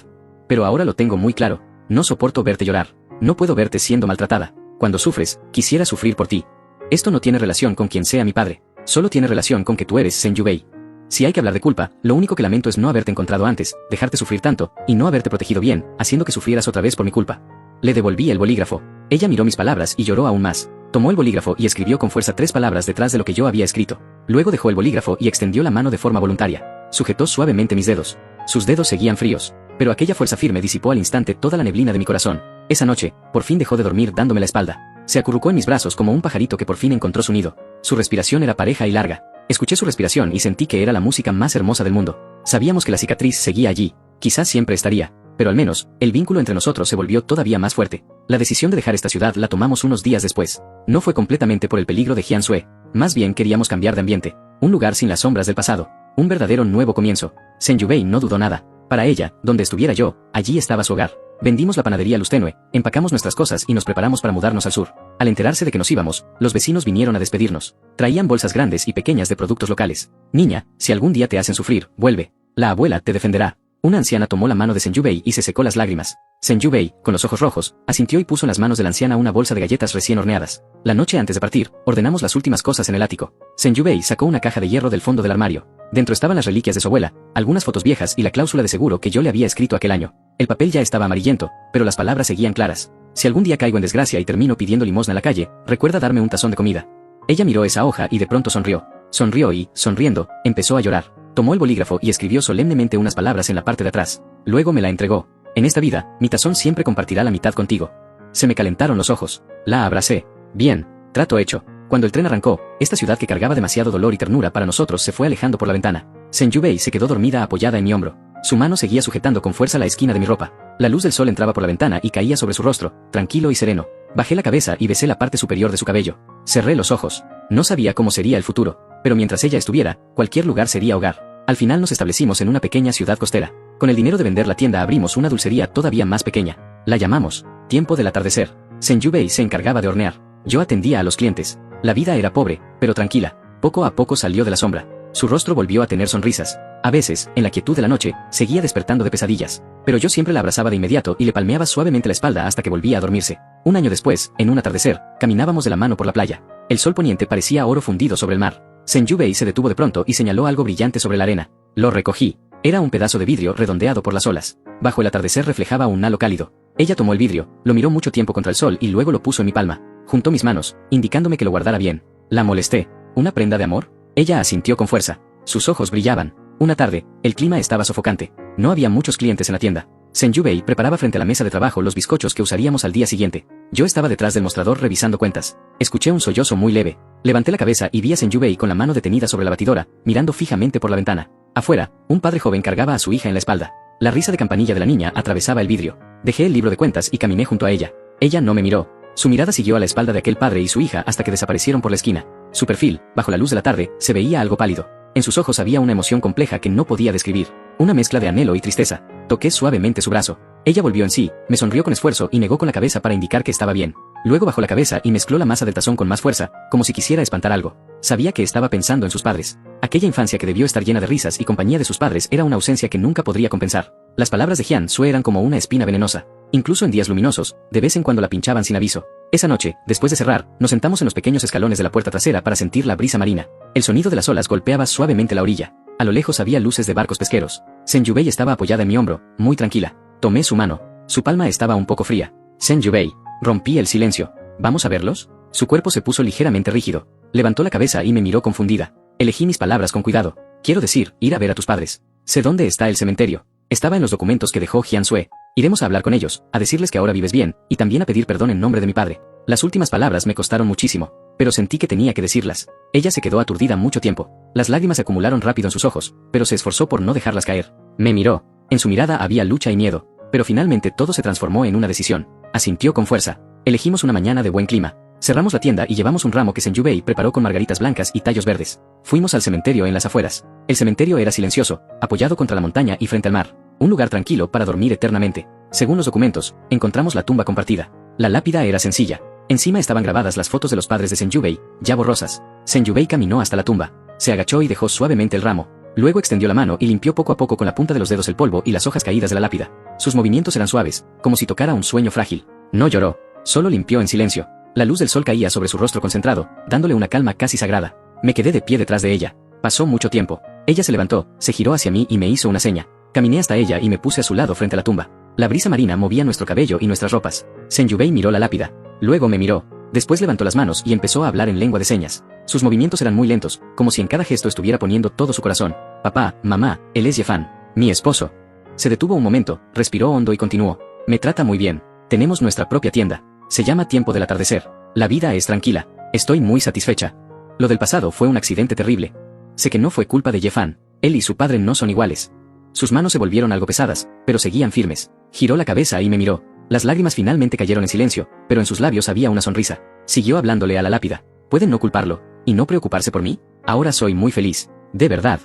Pero ahora lo tengo muy claro. No soporto verte llorar. No puedo verte siendo maltratada. Cuando sufres, quisiera sufrir por ti. Esto no tiene relación con quien sea mi padre. Solo tiene relación con que tú eres Sen Yubei. Si hay que hablar de culpa, lo único que lamento es no haberte encontrado antes, dejarte sufrir tanto, y no haberte protegido bien, haciendo que sufrieras otra vez por mi culpa. Le devolví el bolígrafo. Ella miró mis palabras y lloró aún más. Tomó el bolígrafo y escribió con fuerza 3 palabras detrás de lo que yo había escrito. Luego dejó el bolígrafo y extendió la mano de forma voluntaria. Sujetó suavemente mis dedos. Sus dedos seguían fríos, pero aquella fuerza firme disipó al instante toda la neblina de mi corazón. Esa noche, por fin dejó de dormir dándome la espalda. Se acurrucó en mis brazos como un pajarito que por fin encontró su nido. Su respiración era pareja y larga. Escuché su respiración y sentí que era la música más hermosa del mundo. Sabíamos que la cicatriz seguía allí. Quizás siempre estaría. Pero al menos, el vínculo entre nosotros se volvió todavía más fuerte. La decisión de dejar esta ciudad la tomamos unos días después. No fue completamente por el peligro de Jiansue. Más bien queríamos cambiar de ambiente. Un lugar sin las sombras del pasado. Un verdadero nuevo comienzo. Sen Yubei no dudó nada. Para ella, donde estuviera yo, allí estaba su hogar. Vendimos la panadería Luz Tenue, empacamos nuestras cosas y nos preparamos para mudarnos al sur. Al enterarse de que nos íbamos, los vecinos vinieron a despedirnos. Traían bolsas grandes y pequeñas de productos locales. Niña, si algún día te hacen sufrir, vuelve. La abuela te defenderá. Una anciana tomó la mano de Sen Yubei y se secó las lágrimas. Sen Yubei, con los ojos rojos, asintió y puso en las manos de la anciana una bolsa de galletas recién horneadas. La noche antes de partir, ordenamos las últimas cosas en el ático. Sen Yubei sacó una caja de hierro del fondo del armario. Dentro estaban las reliquias de su abuela, algunas fotos viejas y la cláusula de seguro que yo le había escrito aquel año. El papel ya estaba amarillento, pero las palabras seguían claras. Si algún día caigo en desgracia y termino pidiendo limosna en la calle, recuerda darme un tazón de comida. Ella miró esa hoja y de pronto sonrió. Sonrió y, sonriendo, empezó a llorar. Tomó el bolígrafo y escribió solemnemente unas palabras en la parte de atrás. Luego me la entregó. En esta vida, mi tazón siempre compartirá la mitad contigo. Se me calentaron los ojos. La abracé. Bien, trato hecho. Cuando el tren arrancó, esta ciudad que cargaba demasiado dolor y ternura para nosotros se fue alejando por la ventana. Sen Yubei se quedó dormida apoyada en mi hombro. Su mano seguía sujetando con fuerza la esquina de mi ropa. La luz del sol entraba por la ventana y caía sobre su rostro, tranquilo y sereno. Bajé la cabeza y besé la parte superior de su cabello. Cerré los ojos. No sabía cómo sería el futuro, pero mientras ella estuviera, cualquier lugar sería hogar. Al final nos establecimos en una pequeña ciudad costera. Con el dinero de vender la tienda abrimos una dulcería todavía más pequeña. La llamamos Tiempo del Atardecer. Sen Yubei se encargaba de hornear. Yo atendía a los clientes. La vida era pobre, pero tranquila. Poco a poco salió de la sombra. Su rostro volvió a tener sonrisas. A veces, en la quietud de la noche, seguía despertando de pesadillas. Pero yo siempre la abrazaba de inmediato y le palmeaba suavemente la espalda hasta que volvía a dormirse. Un año después, en un atardecer, caminábamos de la mano por la playa. El sol poniente parecía oro fundido sobre el mar. Sen Yubei se detuvo de pronto y señaló algo brillante sobre la arena. Lo recogí. Era un pedazo de vidrio redondeado por las olas. Bajo el atardecer reflejaba un halo cálido. Ella tomó el vidrio, lo miró mucho tiempo contra el sol y luego lo puso en mi palma. Juntó mis manos, indicándome que lo guardara bien. La molesté. ¿Una prenda de amor? Ella asintió con fuerza. Sus ojos brillaban. Una tarde, el clima estaba sofocante. No había muchos clientes en la tienda. Sen Yubei preparaba frente a la mesa de trabajo los bizcochos que usaríamos al día siguiente. Yo estaba detrás del mostrador revisando cuentas. Escuché un sollozo muy leve. Levanté la cabeza y vi a Sen Yubei con la mano detenida sobre la batidora, mirando fijamente por la ventana. Afuera, un padre joven cargaba a su hija en la espalda. La risa de campanilla de la niña atravesaba el vidrio. Dejé el libro de cuentas y caminé junto a ella. Ella no me miró. Su mirada siguió a la espalda de aquel padre y su hija hasta que desaparecieron por la esquina. Su perfil, bajo la luz de la tarde, se veía algo pálido. En sus ojos había una emoción compleja que no podía describir. Una mezcla de anhelo y tristeza. Toqué suavemente su brazo. Ella volvió en sí, me sonrió con esfuerzo y negó con la cabeza para indicar que estaba bien. Luego bajó la cabeza y mezcló la masa del tazón con más fuerza, como si quisiera espantar algo. Sabía que estaba pensando en sus padres. Aquella infancia que debió estar llena de risas y compañía de sus padres era una ausencia que nunca podría compensar. Las palabras de Jiansue eran como una espina venenosa. Incluso en días luminosos, de vez en cuando la pinchaban sin aviso. Esa noche, después de cerrar, nos sentamos en los pequeños escalones de la puerta trasera para sentir la brisa marina. El sonido de las olas golpeaba suavemente la orilla. A lo lejos había luces de barcos pesqueros. Sen Yubei estaba apoyada en mi hombro, muy tranquila. Tomé su mano. Su palma estaba un poco fría. Sen Yubei. Rompí el silencio. ¿Vamos a verlos? Su cuerpo se puso ligeramente rígido. Levantó la cabeza y me miró confundida. Elegí mis palabras con cuidado. Quiero decir, ir a ver a tus padres. Sé dónde está el cementerio. Estaba en los documentos que dejó Jiansue. Iremos a hablar con ellos, a decirles que ahora vives bien, y también a pedir perdón en nombre de mi padre. Las últimas palabras me costaron muchísimo, pero sentí que tenía que decirlas. Ella se quedó aturdida mucho tiempo. Las lágrimas se acumularon rápido en sus ojos, pero se esforzó por no dejarlas caer. Me miró. En su mirada había lucha y miedo, pero finalmente todo se transformó en una decisión. Asintió con fuerza. Elegimos una mañana de buen clima. Cerramos la tienda y llevamos un ramo que Sen Yubei preparó con margaritas blancas y tallos verdes. Fuimos al cementerio en las afueras. El cementerio era silencioso, apoyado contra la montaña y frente al mar. Un lugar tranquilo para dormir eternamente. Según los documentos, encontramos la tumba compartida. La lápida era sencilla. Encima estaban grabadas las fotos de los padres de Sen Yubei, ya borrosas. Sen Yubei caminó hasta la tumba. Se agachó y dejó suavemente el ramo. Luego extendió la mano y limpió poco a poco con la punta de los dedos el polvo y las hojas caídas de la lápida. Sus movimientos eran suaves, como si tocara un sueño frágil. No lloró. Solo limpió en silencio. La luz del sol caía sobre su rostro concentrado, dándole una calma casi sagrada. Me quedé de pie detrás de ella. Pasó mucho tiempo. Ella se levantó, se giró hacia mí y me hizo una seña. Caminé hasta ella y me puse a su lado frente a la tumba. La brisa marina movía nuestro cabello y nuestras ropas. Senjubei miró la lápida. Luego me miró. Después levantó las manos y empezó a hablar en lengua de señas. Sus movimientos eran muy lentos, como si en cada gesto estuviera poniendo todo su corazón. Papá, mamá, él es Yefan, mi esposo. Se detuvo un momento, respiró hondo y continuó. Me trata muy bien. Tenemos nuestra propia tienda. Se llama Tiempo del Atardecer. La vida es tranquila. Estoy muy satisfecha. Lo del pasado fue un accidente terrible. Sé que no fue culpa de Yefan. Él y su padre no son iguales. Sus manos se volvieron algo pesadas, pero seguían firmes. Giró la cabeza y me miró. Las lágrimas finalmente cayeron en silencio, pero en sus labios había una sonrisa. Siguió hablándole a la lápida. ¿Pueden no culparlo y no preocuparse por mí? Ahora soy muy feliz. De verdad.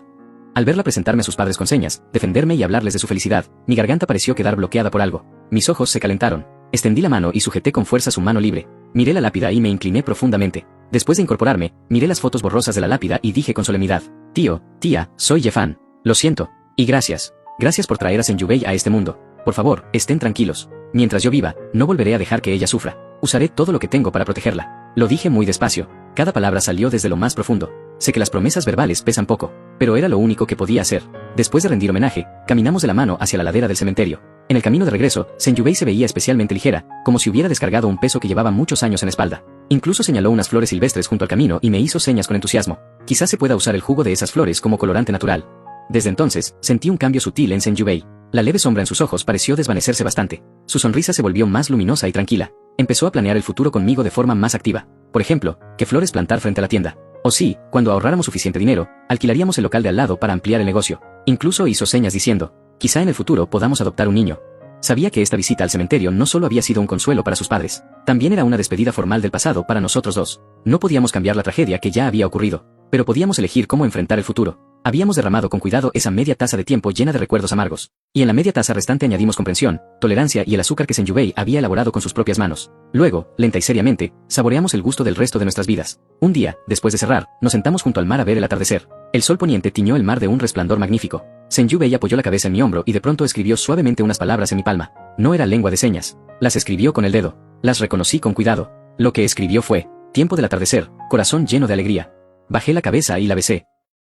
Al verla presentarme a sus padres con señas, defenderme y hablarles de su felicidad, mi garganta pareció quedar bloqueada por algo. Mis ojos se calentaron. Extendí la mano y sujeté con fuerza su mano libre. Miré la lápida y me incliné profundamente. Después de incorporarme, miré las fotos borrosas de la lápida y dije con solemnidad. Tío, tía, soy Yefan. Lo siento. Y gracias. Gracias por traer a Senjubei a este mundo. Por favor, estén tranquilos. Mientras yo viva, no volveré a dejar que ella sufra. Usaré todo lo que tengo para protegerla. Lo dije muy despacio. Cada palabra salió desde lo más profundo. Sé que las promesas verbales pesan poco, pero era lo único que podía hacer. Después de rendir homenaje, caminamos de la mano hacia la ladera del cementerio. En el camino de regreso, Senjubei se veía especialmente ligera, como si hubiera descargado un peso que llevaba muchos años en la espalda. Incluso señaló unas flores silvestres junto al camino y me hizo señas con entusiasmo. Quizás se pueda usar el jugo de esas flores como colorante natural. Desde entonces, sentí un cambio sutil en Senjubei. La leve sombra en sus ojos pareció desvanecerse bastante. Su sonrisa se volvió más luminosa y tranquila. Empezó a planear el futuro conmigo de forma más activa. Por ejemplo, qué flores plantar frente a la tienda. O sí, cuando ahorráramos suficiente dinero, alquilaríamos el local de al lado para ampliar el negocio. Incluso hizo señas diciendo, quizá en el futuro podamos adoptar un niño. Sabía que esta visita al cementerio no solo había sido un consuelo para sus padres, también era una despedida formal del pasado para nosotros dos. No podíamos cambiar la tragedia que ya había ocurrido, pero podíamos elegir cómo enfrentar el futuro. Habíamos derramado con cuidado esa media taza de tiempo llena de recuerdos amargos, y en la media taza restante añadimos comprensión, tolerancia y el azúcar que Senjubei había elaborado con sus propias manos. Luego, lenta y seriamente, saboreamos el gusto del resto de nuestras vidas. Un día, después de cerrar, nos sentamos junto al mar a ver el atardecer. El sol poniente tiñó el mar de un resplandor magnífico. Senjubei apoyó la cabeza en mi hombro y de pronto escribió suavemente unas palabras en mi palma. No era lengua de señas. Las escribió con el dedo. Las reconocí con cuidado. Lo que escribió fue, tiempo del atardecer, corazón lleno de alegría. Bajé la cabeza y la besé.